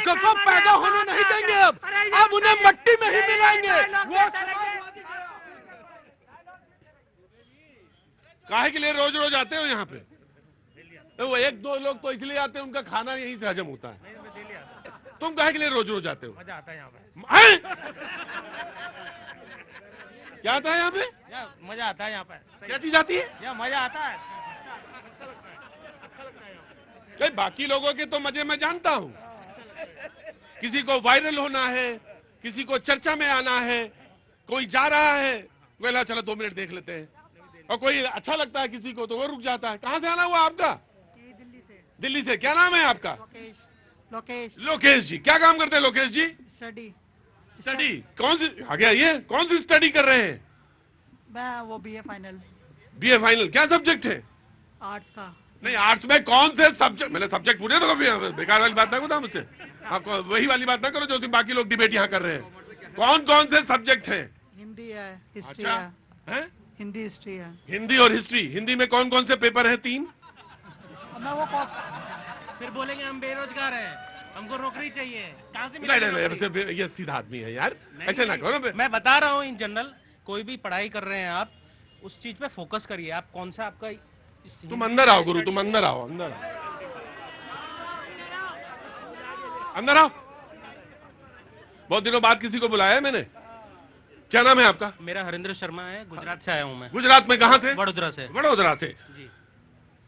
गजब पैदा होने नहीं देंगे। अब उन्हें मट्टी में ही मिलाएंगे। वो काहे के लिए रोज रोज आते हो यहाँ पे? वो एक दो लोग तो इसलिए आते हैं, उनका खाना यहीं से हजम होता है। तुम काहे के लिए रोज रोज आते हो? मजा आता है यहाँ पे। क्या आता है यहाँ पे? मजा आता है यहाँ पे। क्या चीज आती है? यहाँ मजा आता है। भाई बाकी लोगों के तो मजे मैं जानता हूँ, किसी को वायरल होना है, किसी को चर्चा में आना है, कोई जा रहा है, बोला चलो 2 मिनट देख लेते हैं, और कोई अच्छा लगता है किसी को तो वो रुक जाता है। कहाँ से आना हुआ आपका? दिल्ली से। दिल्ली से। क्या नाम है आपका? लोकेश। लोकेश जी। क्या काम करते हैं लोकेश जी? स्टडी। स्टडी कौन सी? आ गया ये, कौन सी स्टडी कर रहे हैं? मैं वो बीए फाइनल। BA final. क्या सब्जेक्ट है? आर्ट्स का। नहीं, आर्ट्स में कौन से सब्जेक्ट? मैंने सब्जेक्ट पूछे तो कभी बेकार वाली बात ना करो मुझसे। आपको वही वाली बात ना करो जो बाकी लोग डिबेट यहाँ कर रहे हैं। कौन कौन से सब्जेक्ट हैं? हिंदी है, हिस्ट्री अच्छा है? हिंदी हिस्ट्री है। हिंदी और हिस्ट्री। हिंदी में कौन कौन से पेपर हैं? 3। मैं वो फिर बोलेंगे हम बेरोजगार हैं, हमको नौकरी चाहिए, कहाँ से नहीं, ये सीधा आदमी है यार, ऐसे ना करो। मैं बता रहा हूँ इन जनरल, कोई भी पढ़ाई कर रहे हैं आप, उस चीज पे फोकस करिए। आप कौन सा आपका तुम अंदर आओ गुरु, तुम अंदर आओ, अंदर आओ, अंदर आओ। बहुत दिनों बाद किसी को बुलाया है मैंने। क्या नाम है आपका? मेरा हरिंद्र शर्मा है, गुजरात से आया हूँ मैं। गुजरात में कहाँ से? वडोदरा से। वडोदरा से जी।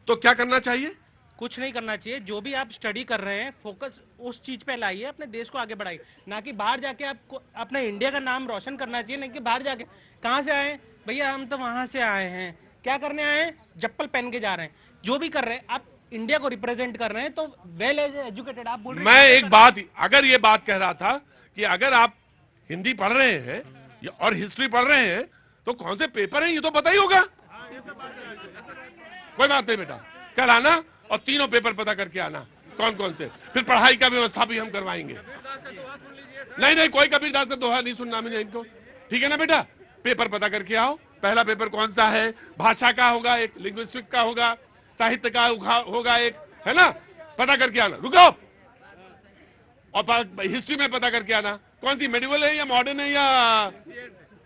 तो क्या करना चाहिए? कुछ नहीं करना चाहिए, जो भी आप स्टडी कर रहे हैं फोकस उस चीज पे लाइए, अपने देश को आगे बढ़ाइए, ना कि बाहर जाके आपको अपने इंडिया का नाम रोशन करना चाहिए। नहीं कि बाहर जाके कहाँ से आए भैया, हम तो वहां से आए हैं, क्या करने आए हैं, चप्पल पहन के जा रहे हैं। जो भी कर रहे हैं आप इंडिया को रिप्रेजेंट कर रहे हैं, तो वेल एजुकेटेड आप बोल रहे हैं। मैं एक बात, अगर ये बात कह रहा था कि अगर आप हिंदी पढ़ रहे हैं और हिस्ट्री पढ़ रहे हैं तो कौन से पेपर हैं ये तो पता ही होगा। कोई बात नहीं बेटा, कल आना और तीनों पेपर पता करके आना कौन कौन से। फिर पढ़ाई का व्यवस्था भी हम करवाएंगे। नहीं नहीं, कोई कबीरदास का दोहा नहीं सुनना मुझे इनको, ठीक है ना बेटा? पेपर पता करके आओ। पहला पेपर कौन सा है? भाषा का होगा एक, लिंग्विस्टिक का होगा, साहित्य का होगा एक, है ना? पता करके आना। रुको, और हिस्ट्री में पता करके आना कौन सी मेडिवल है या मॉडर्न है या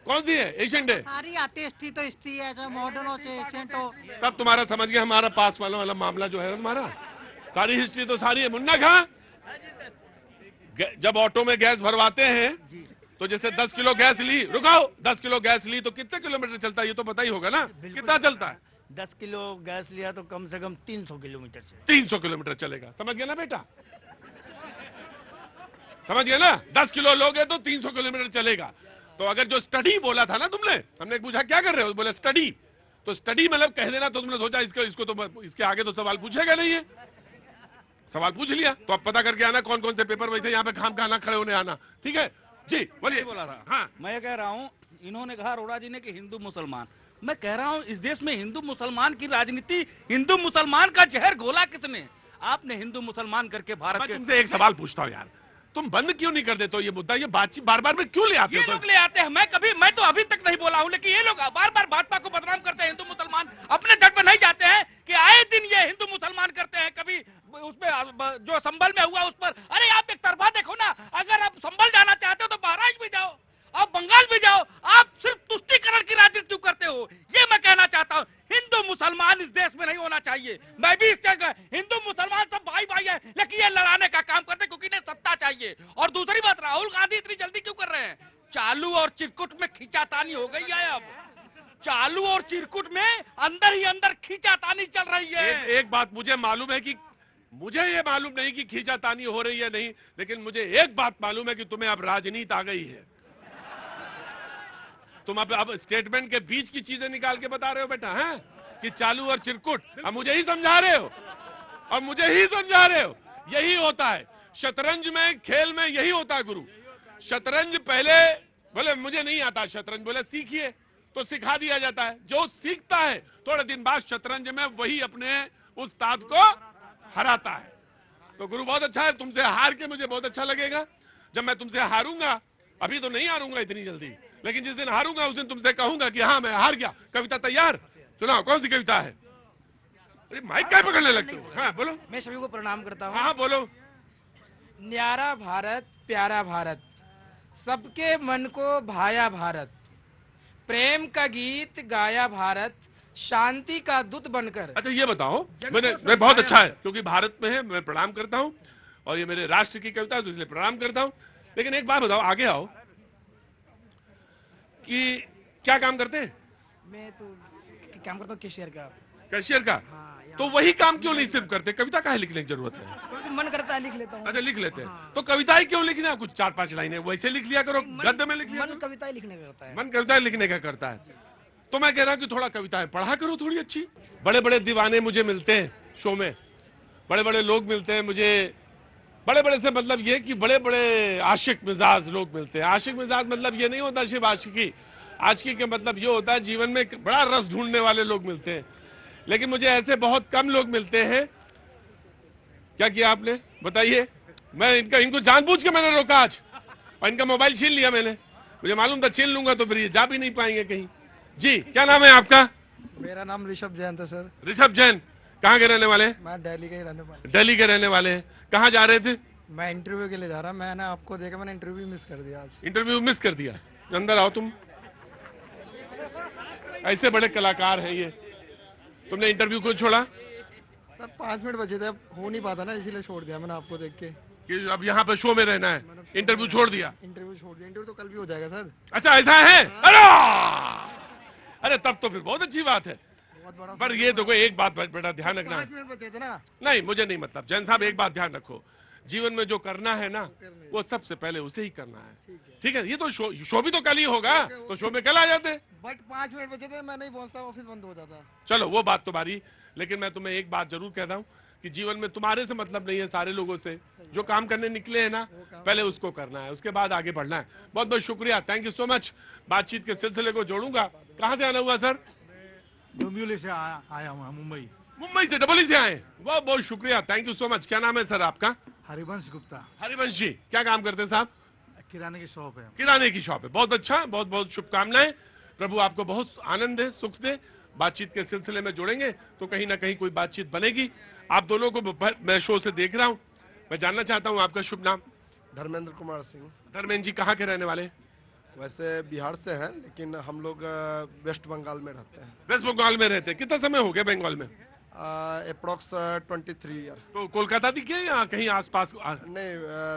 कौन सी है? एशियंट है। सारी आती हिस्ट्री तो हिस्ट्री है, चाहे मॉडर्न हो चाहे एशियंट हो। तब तुम्हारा समझ गया हमारा पास वाला मामला जो है तुम्हारा, सारी हिस्ट्री तो सारी है। मुन्ना खां, जब ऑटो में गैस भरवाते हैं तो जैसे 10 किलो गैस ली, रुकाओ, 10 किलो गैस ली तो कितने किलोमीटर चलता है ये तो पता ही होगा ना? कितना चलता है? 10 किलो गैस लिया तो कम से कम 300 किलोमीटर से 300 किलोमीटर चलेगा। समझ गया ना बेटा? समझ गया ना? 10 किलो लोगे तो 300 किलोमीटर चलेगा। तो अगर जो स्टडी बोला था ना तुमने, हमने पूछा क्या कर रहे हो, बोले स्टडी। तो स्टडी मतलब कह देना, तो तुमने सोचा इसको तो इसके आगे तो सवाल पूछेगा नहीं है। सवाल पूछ लिया तो अब पता करके आना कौन कौन से पेपर, वैसे यहाँ पे खाम खाना खड़े होने आना। ठीक है जी, बोलिए। बोला था। हाँ, मैं कह रहा हूँ, इन्होंने कहा अरोड़ा जी ने कि हिंदू मुसलमान, मैं कह रहा हूँ इस देश में हिंदू मुसलमान की राजनीति, हिंदू मुसलमान का जहर घोला किसने? आपने हिंदू मुसलमान करके भारत के। तुमसे एक सवाल पूछता हूँ यार, तुम बंद क्यों नहीं कर देते हो ये मुद्दा? ये बातचीत बार बार में क्यों ले आते ये हो? लोग ले आते हैं। मैं तो अभी तक नहीं बोला हूं, लेकिन ये लोग बार बार भाजपा को बदनाम करते हैं। हिंदू मुसलमान अपने जड़ में नहीं जाते हैं कि आए दिन ये हिंदू मुसलमान करते हैं। कभी उसमें जो संभल में हुआ उस पर, अरे आप एक तरफा देखो ना। अगर आप संभल जाना चाहते हो तो महाराष्ट्र भी जाओ, आप बंगाल भी जाओ। आप सिर्फ तुष्टीकरण की राजनीति क्यों करते हो? ये मैं कहना चाहता हूँ। हिंदू मुसलमान इस देश में नहीं होना चाहिए। मैं भी इस जगह, हिंदू मुसलमान सब भाई भाई है, लेकिन ये लड़ाने का काम करते क्योंकि इन्हें सत्ता चाहिए। और दूसरी बात, राहुल गांधी इतनी जल्दी क्यों कर रहे हैं? चालू और चिरकुट में खींचातानी हो गई है। अब चालू और चिरकुट में अंदर ही अंदर खींचातानी चल रही है। एक बात मुझे मालूम है कि मुझे ये मालूम नहीं कि खींचातानी हो रही है नहीं, लेकिन मुझे एक बात मालूम है कि तुम्हें अब राजनीति आ गई है। तुम अब स्टेटमेंट के बीच की चीजें निकाल के बता रहे हो बेटा, हैं कि चालू और चिरकुट। अब मुझे ही समझा रहे हो, और मुझे ही समझा रहे हो। यही होता है शतरंज में, खेल में यही होता है गुरु। शतरंज पहले बोले मुझे नहीं आता शतरंज, बोले सीखिए, तो सिखा दिया जाता है। जो सीखता है थोड़े दिन बाद शतरंज में वही अपने उस्ताद को हराता है। तो गुरु बहुत अच्छा है, तुमसे हार के मुझे बहुत अच्छा लगेगा। जब मैं तुमसे हारूंगा, अभी तो नहीं हारूंगा इतनी जल्दी, लेकिन जिस दिन हारूंगा उस दिन तुमसे कहूंगा कि हाँ मैं हार गया। कविता तैयार? सुनाओ, कौन सी कविता है? अरे माइक क्या पकड़ने लगते हो? हाँ बोलो। मैं सभी को प्रणाम करता हूँ। हाँ बोलो। न्यारा भारत प्यारा भारत, सबके मन को भाया भारत, प्रेम का गीत गाया भारत, शांति का दूत बनकर। अच्छा ये बताओ, मैं बहुत अच्छा है क्योंकि भारत में है, मैं प्रणाम करता हूँ, और ये मेरे राष्ट्र की कविता है तो इसलिए प्रणाम करता हूँ। लेकिन एक बात बताओ, आगे आओ, कि क्या काम करते हैं? मैं तो काम करता हूँ कैशियर का। कैशियर का? तो वही काम क्यों नहीं सिर्फ करते? कविता काहे लिखने की जरूरत है? मन करता है लिख लेता हूँ। अच्छा लिख लेते हैं। तो कविताएं क्यों लिखना? कुछ 4-5 लाइनें वैसे लिख लिया करो, गद्य में लिख लिया करो। मन कविताएं लिखने का करता है। मन कविताएं लिखने का करता है। तो मैं कह रहा हूं कि थोड़ा कविताएं पढ़ा करो थोड़ी अच्छी। बड़े बड़े दीवाने मुझे मिलते हैं शो में, बड़े बड़े लोग मिलते हैं मुझे। बड़े बड़े से मतलब ये कि बड़े बड़े आशिक मिजाज लोग मिलते हैं। आशिक मिजाज मतलब ये नहीं होता सिर्फ आशिकी। आशिकी के मतलब ये होता है जीवन में बड़ा रस ढूंढने वाले लोग मिलते हैं। लेकिन मुझे ऐसे बहुत कम लोग मिलते हैं। क्या किया आपने बताइए? मैं इनको जानबूझ के मैंने रोका आज, और इनका मोबाइल छीन लिया मैंने। मुझे मालूम था छीन लूंगा तो फिर ये जा भी नहीं पाएंगे कहीं। जी क्या नाम है आपका? मेरा नाम ऋषभ जैन था सर। ऋषभ जैन, कहाँ के रहने वाले? मैं दिल्ली के ही रहने वाला। दिल्ली के रहने वाले हैं। कहाँ जा रहे थे? मैं इंटरव्यू के लिए जा रहा। मैंने आपको देखा, मैंने इंटरव्यू मिस कर दिया आज। इंटरव्यू मिस कर दिया? अंदर आओ तुम। ऐसे बड़े कलाकार हैं ये, तुमने इंटरव्यू क्यों छोड़ा? सर 5 मिनट बचे थे, अब हो नहीं पाता ना, इसीलिए छोड़ दिया मैंने आपको देख के। कि अब यहाँ पे शो में रहना है, इंटरव्यू छोड़ दिया? इंटरव्यू छोड़ दिया। इंटरव्यू तो कल भी हो जाएगा सर। अच्छा ऐसा है? अरे तब तो फिर बहुत अच्छी बात है। पर ये देखो एक बात बेटा ध्यान रखना। 5 मिनट बचे थे ना। नहीं मुझे नहीं मतलब, जैन साहब एक बात ध्यान रखो, जीवन में जो करना है ना वो सबसे पहले उसे ही करना है। ठीक है? ये तो शो भी तो कल ही होगा, तो शो में कल आ जाते। बट 5 मिनट बचे थे, मैं नहीं पहुंचता, ऑफिस बंद हो जाता। चलो वो बात तुम्हारी, लेकिन मैं तुम्हें एक बात जरूर कहता हूँ कि जीवन में तुम्हारे से मतलब नहीं है, सारे लोगों से। जो काम करने निकले हैं ना पहले उसको करना है, उसके बाद आगे बढ़ना है। बहुत बहुत शुक्रिया, थैंक यू सो मच। बातचीत के सिलसिले को जोड़ूंगा। कहाँ से आना हुआ सर? डोंबिवली से आया हूँ, मुंबई। मुंबई से, डबली से आए? बहुत बहुत शुक्रिया, थैंक यू सो मच। क्या नाम है सर आपका? हरिवंश गुप्ता। हरिवंश जी, क्या काम करते हैं साहब? किराने की शॉप है। किराने की शॉप है, बहुत अच्छा, बहुत बहुत शुभकामनाएं। प्रभु आपको बहुत आनंद दे, सुख दे। बातचीत के सिलसिले में जुड़ेंगे तो कहीं ना कहीं कोई बातचीत बनेगी। आप दोनों को मैं शो से देख रहा हूं, मैं जानना चाहता हूं आपका शुभ नाम? धर्मेंद्र कुमार सिंह। धर्मेंद्र जी कहाँ के रहने वाले? वैसे बिहार से हैं, लेकिन हम लोग वेस्ट बंगाल में रहते हैं। वेस्ट बंगाल में रहते हैं? कितना समय हो गया बंगाल में? Approx 23 year. तो कोलकाता थी क्या या कहीं आसपास? नहीं,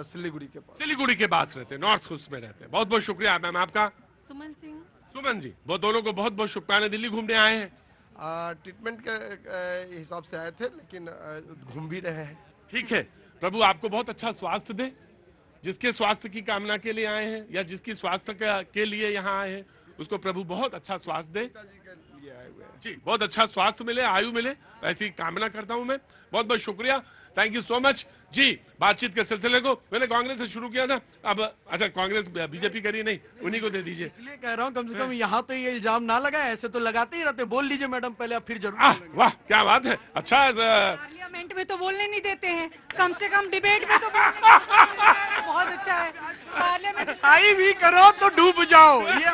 सिलीगुड़ी के पास। सिलीगुड़ी के पास रहते हैं, नॉर्थ ईस्ट में रहते हैं। बहुत बहुत शुक्रिया मैम आपका। सुमन सिंह। सुमन जी, वो दोनों को बहुत बहुत शुभकामनाएं। दिल्ली घूमने आए हैं? ट्रीटमेंट के हिसाब से आए थे, लेकिन घूम भी रहे हैं। ठीक है, प्रभु आपको बहुत अच्छा स्वास्थ्य दे। जिसके स्वास्थ्य की कामना के लिए आए हैं या जिसकी स्वास्थ्य के लिए यहाँ आए हैं, उसको प्रभु बहुत अच्छा स्वास्थ्य दे। जी, बहुत अच्छा स्वास्थ्य मिले, आयु मिले, ऐसी कामना करता हूं मैं। बहुत बहुत शुक्रिया, थैंक यू सो मच जी। बातचीत के सिलसिले को मैंने कांग्रेस से शुरू किया था, अब अच्छा कांग्रेस बीजेपी करी नहीं, उन्हीं को दे दीजिए। इसलिए कह रहा हूँ कम से कम यहाँ तो ये इल्जाम ना लगाए, ऐसे तो लगाते ही रहते। बोल लीजिए मैडम पहले, अब फिर जरूर। वाह क्या बात है, अच्छा। पार्लियामेंट में तो बोलने नहीं देते हैं, कम से कम डिबेट में तो बहुत अच्छा है। पार्लियामेंट आई भी करो तो डूब जाओ, ये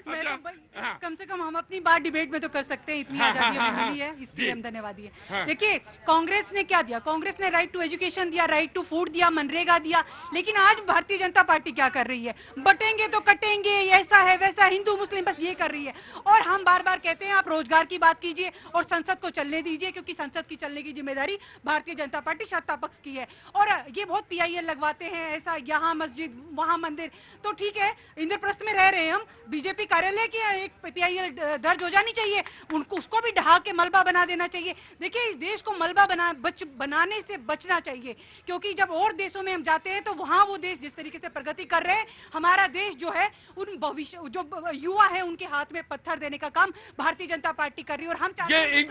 मैं तो भाई, कम से कम हम अपनी बात डिबेट में तो कर सकते हैं, इतनी आजादी हमें मिली है, इसलिए हम धन्यवादी है। देखिए कांग्रेस ने क्या दिया, कांग्रेस ने राइट टू एजुकेशन दिया, राइट टू फूड दिया, मनरेगा दिया, लेकिन आज भारतीय जनता पार्टी क्या कर रही है, बटेंगे तो कटेंगे, ऐसा है वैसा, हिंदू मुस्लिम, बस ये कर रही है। और हम बार बार कहते हैं आप रोजगार की बात कीजिए और संसद को चलने दीजिए, क्योंकि संसद की चलने की जिम्मेदारी भारतीय जनता पार्टी सत्ता पक्ष की है। और ये बहुत PIL लगवाते हैं, ऐसा यहाँ मस्जिद वहाँ मंदिर, तो ठीक है इंद्रप्रस्थ में रह रहे हैं हम, बीजेपी कार्यालय की एक PIL दर्ज हो जानी चाहिए, उनको उसको भी ढहा के मलबा बना देना चाहिए। देखिए इस देश को मलबा बनाने से बचना चाहिए, क्योंकि जब और देशों में हम जाते हैं तो वहां वो देश जिस तरीके से प्रगति कर रहे हैं, हमारा देश जो है उन भविष्य जो युवा है उनके हाथ में पत्थर देने का काम भारतीय जनता पार्टी कर रही है। और हम ये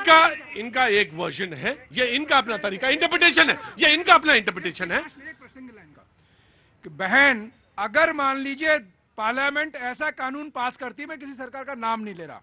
इनका एक वर्जन है, ये इनका अपना तरीका इंटरप्रिटेशन है, ये इनका अपना इंटरप्रिटेशन है। बहन अगर मान लीजिए पार्लियामेंट ऐसा कानून पास करती, मैं किसी सरकार का नाम नहीं ले रहा,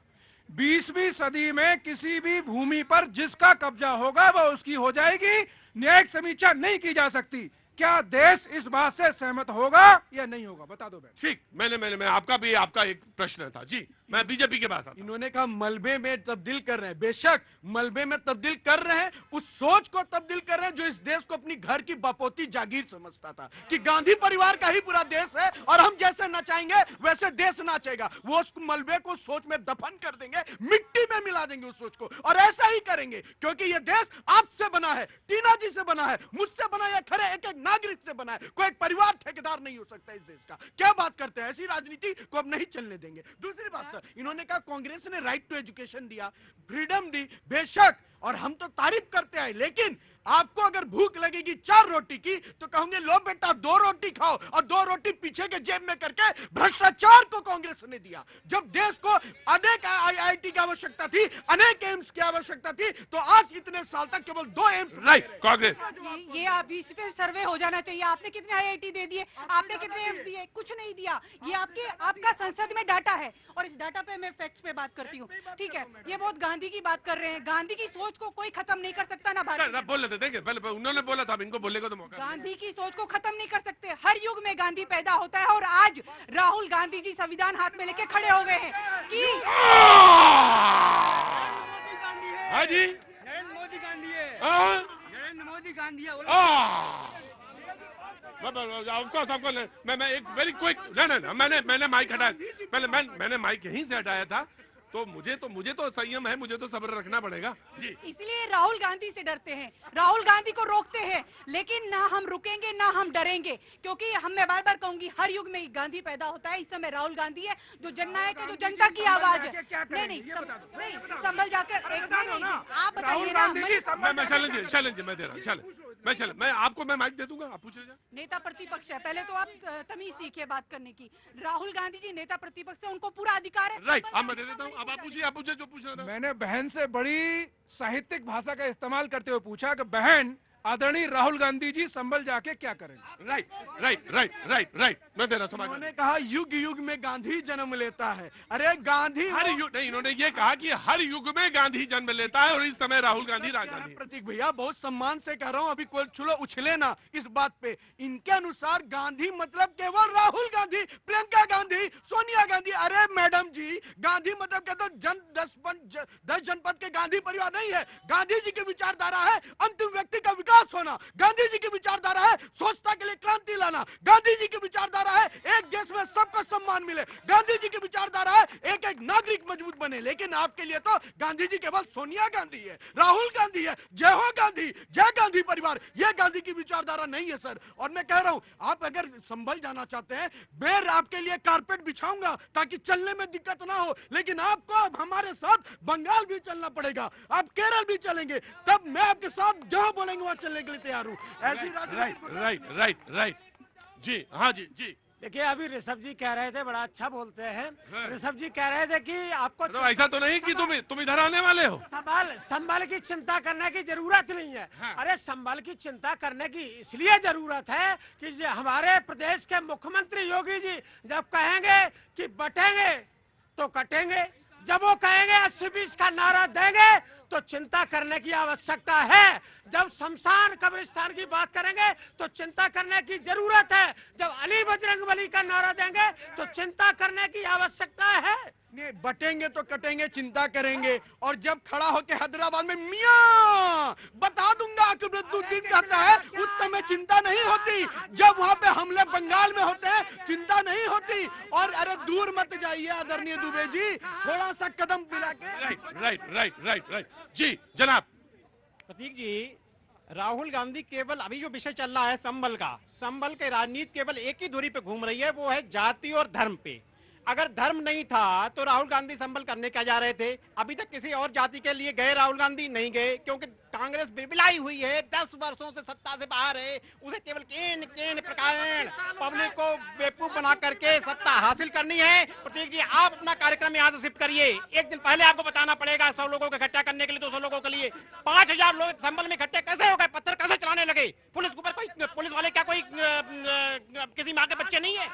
20वीं सदी में किसी भी भूमि पर जिसका कब्जा होगा वह उसकी हो जाएगी, न्यायिक समीक्षा नहीं की जा सकती। क्या देश इस बात से सहमत होगा या नहीं होगा, बता दो बहन। ठीक, मैं आपका एक प्रश्न था जी, मैं बीजेपी के पास आता। इन्होंने कहा मलबे में तब्दील कर रहे हैं, बेशक मलबे में तब्दील कर रहे हैं, उस सोच को तब्दील कर रहे हैं जो इस देश को अपनी घर की बापोती जागीर समझता था कि गांधी परिवार का ही पूरा देश है और हम जैसे नचाएंगे वैसे देश नाचेगा। वो उस मलबे को सोच में दफन कर देंगे, मिट्टी में मिला देंगे उस सोच को, और ऐसा ही करेंगे क्योंकि ये देश आपसे बना है, टीना जी से बना है, मुझसे बना है, खरे एक एक नागरिक से बना है, कोई एक परिवार ठेकेदार नहीं हो सकता इस देश का। क्या बात करते हैं, ऐसी राजनीति को अब नहीं चलने देंगे। दूसरी बात सर, इन्होंने कहा कांग्रेस ने राइट टू एजुकेशन दिया, फ्रीडम दी, बेशक, और हम तो तारीफ करते हैं, लेकिन आपको अगर भूख लगेगी 4 रोटी की तो कहोगे लो बेटा 2 रोटी खाओ, और 2 रोटी पीछे के जेब में करके भ्रष्टाचार को कांग्रेस ने दिया। जब देश को अनेक IIT की आवश्यकता थी, अनेक एम्स की आवश्यकता थी, तो आज इतने साल तक केवल 2 एम्स। राइट, कांग्रेस ये आप इस पे सर्वे हो जाना चाहिए। आपने कितने IIT दे दिए, आपने कितने एम्स दिए, कुछ नहीं दिया। ये आपका संसद में डाटा है और इस डाटा पे मैं फैक्ट्स पे बात करती हूँ, ठीक है। ये बहुत गांधी की बात कर रहे हैं, गांधी की सोच को कोई खत्म नहीं कर सकता ना भारत। बोल लेते देंगे, पहले उन्होंने बोला था, अब इनको बोलने को तो मौका। गांधी की सोच को खत्म नहीं कर सकते, हर युग में गांधी पैदा होता है, और आज राहुल गांधी जी संविधान हाथ में लेके खड़े हो गए हैं कि हाँ जी नरेंद्र मोदी गांधी है, नरेंद्र मोदी गांधी है। मैं एक वेरी क्विक, ना मैंने माइक हटाया, पहले मैंने माइक यहीं से हटाया था, तो मुझे तो संयम है, मुझे तो सब्र रखना पड़ेगा जी। इसलिए राहुल गांधी से डरते हैं, राहुल गांधी को रोकते हैं, लेकिन ना हम रुकेंगे ना हम डरेंगे, क्योंकि मैं बार बार कहूंगी हर युग में गांधी पैदा होता है। इस समय राहुल गांधी है जो जननायक है, जो जनता की आवाज है। नहीं संभल जाकर आप बताइए ना। शैलेंद्र जी मैं दे रहा हूँ, मैं आपको माइक दे दूंगा, आप पूछ लीजिए। नेता प्रतिपक्ष है, पहले तो आप तमीज सीखिए बात करने की। राहुल गांधी जी नेता प्रतिपक्ष है, उनको पूरा अधिकार है। राइट, अब मैं दे देता हूँ, अब आप पूछिए जो पूछना। मैंने बहन से बड़ी साहित्यिक भाषा का इस्तेमाल करते हुए पूछा कि बहन आदरणीय राहुल गांधी जी संभल जाके क्या करेंगे। राइट मैं दे रहा हूँ। उन्होंने कहा युग युग में गांधी जन्म लेता है। अरे गांधी हर युग नहीं, इन्होंने ये कहा कि हर युग में गांधी जन्म लेता है और इस समय राहुल गांधी राजधानी। प्रतीक भैया बहुत सम्मान से कह रहा हूँ, अभी कोई छुलो उछले ना इस बात पे। इनके अनुसार गांधी मतलब केवल राहुल गांधी, प्रियंका गांधी, सोनिया गांधी। अरे मैडम जी, गांधी मतलब क्या, तो 10 जनपद के गांधी परिवार नहीं है। गांधी जी की विचारधारा है अंतिम व्यक्ति का विकास होना, गांधी जी की विचारधारा है स्वच्छता के लिए क्रांति लाना, गांधी जी की विचारधारा है एक देश में सबको सम्मान मिले, गांधी जी की विचारधारा है एक एक नागरिक मजबूत बने। लेकिन आपके लिए तो गांधी जी केवल सोनिया गांधी है, राहुल गांधी है, जय हो गांधी, जय गांधी परिवार। यह गांधी की विचारधारा नहीं है सर। और मैं कह रहा हूं, आप अगर संभल जाना चाहते हैं, बेर आपके लिए कारपेट बिछाऊंगा ताकि चलने में दिक्कत ना हो, लेकिन आपको अब हमारे साथ बंगाल भी चलना पड़ेगा, आप केरल भी चलेंगे, तब मैं आपके साथ जहां बोलेंगे वहां चलने के लिए तैयार हूं। ऐसी राइट जी, हाँ जी। देखिए अभी ऋषभ जी कह रहे थे, बड़ा अच्छा बोलते हैं। ऋषभ जी कह रहे थे कि आपको तो ऐसा तो नहीं कि तुम इधर आने वाले हो। संभल की चिंता करने की जरूरत नहीं है। अरे संभल की चिंता करने की इसलिए जरूरत है कि हमारे प्रदेश के मुख्यमंत्री योगी जी जब कहेंगे कि बटेंगे तो कटेंगे, जब वो कहेंगे 80-20 का नारा देंगे तो चिंता करने की आवश्यकता है। जब शमशान कब्रिस्तान की बात करेंगे तो चिंता करने की जरूरत है। जब अली बजरंगबली का नारा देंगे तो चिंता करने की आवश्यकता है। नहीं, बटेंगे तो कटेंगे, चिंता करेंगे। और जब खड़ा होकर हैदराबाद में मियां बता दूंगा अकबरुद्दीन कहता है, उस समय चिंता नहीं होती। जब वहां पे हमले बंगाल में होते हैं चिंता नहीं होती। और अरे दूर मत जाइए आदरणीय दुबे जी, थोड़ा सा कदम मिला के। राइट जी जनाब। प्रतीक जी, राहुल गांधी केवल अभी जो विषय चल रहा है संबल की राजनीति केवल एक ही धुरी पे घूम रही है, वो है जाति और धर्म पे। अगर धर्म नहीं था तो राहुल गांधी संबल करने क्या जा रहे थे? अभी तक किसी और जाति के लिए गए राहुल गांधी? नहीं गए, क्योंकि कांग्रेस बिलबिलाई हुई है, 10 वर्षों से सत्ता से बाहर है। उसे केवल केन प्रकार पब्लिक को बेवकूफ बना करके सत्ता हासिल करनी है। प्रतीक जी, आप अपना कार्यक्रम यहाँ से शिफ्ट करिए। एक दिन पहले आपको बताना पड़ेगा 100 लोगों को इकट्ठा करने के लिए, 200 लोगों के लिए 5000 लोग संबल में इकट्ठे कैसे हो गए? पत्थर कैसे चलाने लगे? पुलिस के ऊपर कोई पुलिस वाले क्या कोई किसी माँ के बच्चे नहीं है?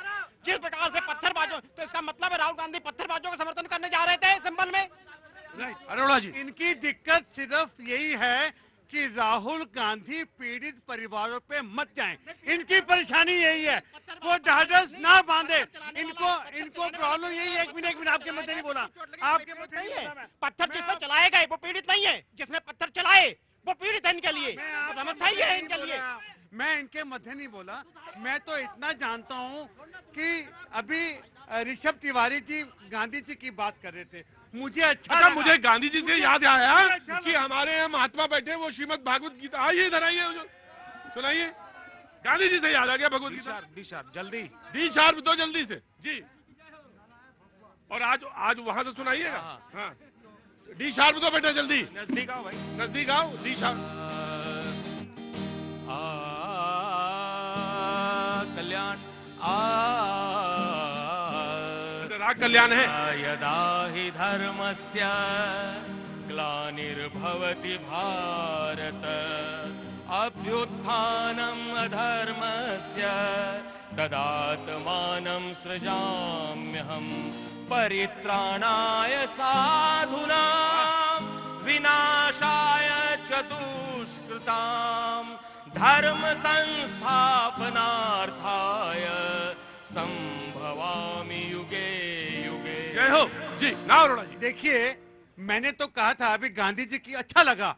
जिस प्रकार से पत्थरबाजों, तो इसका मतलब है राहुल गांधी पत्थरबाजों का समर्थन करने जा रहे थे संबल में। अरोड़ा जी, इनकी दिक्कत सिर्फ यही है कि राहुल गांधी पीड़ित परिवारों पे मत जाएं। इनकी परेशानी यही है, वो ढाढ़स ना बांधे। इनको प्रॉब्लम यही है। एक मिनट आपके मध्य नहीं बोला, आपके मध्य नहीं है। पत्थर जिसने चलाए गए वो पीड़ित नहीं है, जिसने पत्थर चलाए वो पीड़ित है इनके लिए, समझ ही है इनके लिए। मैं इनके मध्य नहीं बोला। मैं तो इतना जानता हूं कि अभी ऋषभ तिवारी जी गांधी जी की बात कर रहे थे, मुझे अच्छा मुझे गांधी जी से याद आया कि हमारे यहाँ महात्मा बैठे, वो श्रीमद भागवत गीता, आइए इधर आइए, सुनाइए। गांधी जी से याद आ गया भगवत गीता। जल्दी डी शार्प तो जल्दी से जी। और आज वहां से सुनाइएगा। हाँ, डी शार्प तो बेटा जल्दी नजदीक आओ भाई, नजदीक आओ। डी शार्प कल्याण राग कल्याण है। यदा हि धर्मस्य ग्लानिर्भवति भारत अभ्युत्थानम् अधर्मस्य तदात्मानं सृजाम्यहम् परित्राणाय साधूनां विनाशाय च दुष्कृताम् धर्म संस्थापनार्थाय संभवामि युगे युगे। जय हो जी। ना अरोड़ा जी, देखिए, मैंने तो कहा था अभी गांधी जी की अच्छा लगा।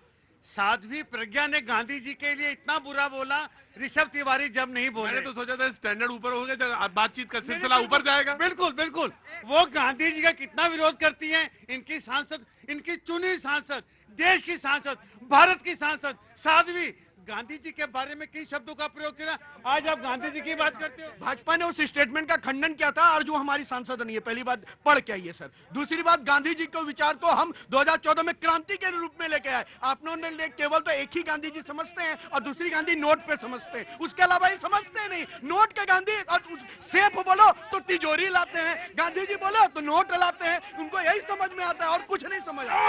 साध्वी प्रज्ञा ने गांधी जी के लिए इतना बुरा बोला, ऋषभ तिवारी जब नहीं बोले। मैंने तो सोचा था स्टैंडर्ड ऊपर हो गया, बातचीत का सिलसिला ऊपर जाएगा। बिल्कुल बिल्कुल। वो गांधी जी का कितना विरोध करती हैं, इनकी सांसद, इनकी चुनी सांसद, देश की सांसद, भारत की सांसद साध्वी गांधी जी के बारे में कई शब्दों का प्रयोग किया। आज आप गांधी जी की बात करते हो। भाजपा ने उस स्टेटमेंट का खंडन किया था और जो हमारी सांसद नहीं है, पहली बात पढ़ के आइए सर। दूसरी बात, गांधी जी के विचार को हम 2014 में क्रांति के रूप में लेके आए। आपने केवल तो एक ही गांधी जी समझते हैं और दूसरी गांधी नोट पे समझते हैं, उसके अलावा ये समझते नहीं। नोट के गांधी, और सेफ बोलो तो तिजोरी लाते हैं, गांधी जी बोलो तो नोट लाते हैं। उनको यही समझ में आता है और कुछ नहीं समझ आता।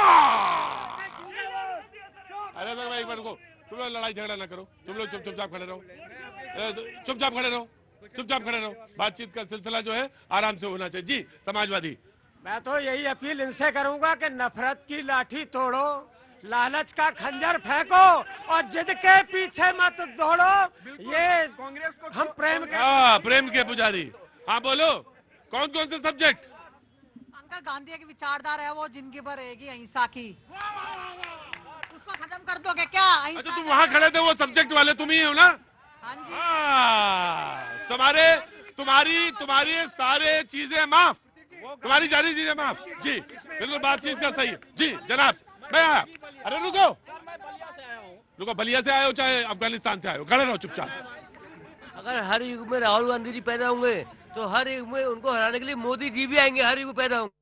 अरे सर भाई एक मिनट को, तुम लोग लड़ाई झगड़ा ना करो, तुम लोग चुपचाप खड़े रहो, चुपचाप खड़े रहो। बातचीत का सिलसिला जो है आराम से होना चाहिए। जी समाजवादी, मैं तो यही अपील इनसे करूंगा कि नफरत की लाठी तोड़ो, लालच का खंजर फेंको और जिद के पीछे मत दौड़ो। ये कांग्रेस को हम प्रेम के पुजारी। हाँ बोलो, कौन कौन से सब्जेक्ट? अंकल, गांधी की विचारधारा है वो जिंदगी भर रहेगी अहिंसा की, उसको खत्म कर दोगे क्या? अच्छा, तुम वहाँ खड़े थे, वो सब्जेक्ट वाले तुम ही हो ना? हाँ जी। तुम्हारी सारे चीजें माफ, तुम्हारी सारी चीजें माफ। जी बिल्कुल, बातचीत का सही है। जी जनाब, मैं आया। अरे रुको, बलिया से आए हो चाहे अफगानिस्तान से आए हो, खड़े रहो चुपचाप। अगर हर युग में राहुल गांधी जी पैदा होंगे तो हर युग में उनको हराने के लिए मोदी जी भी आएंगे, हर युग पैदा होंगे।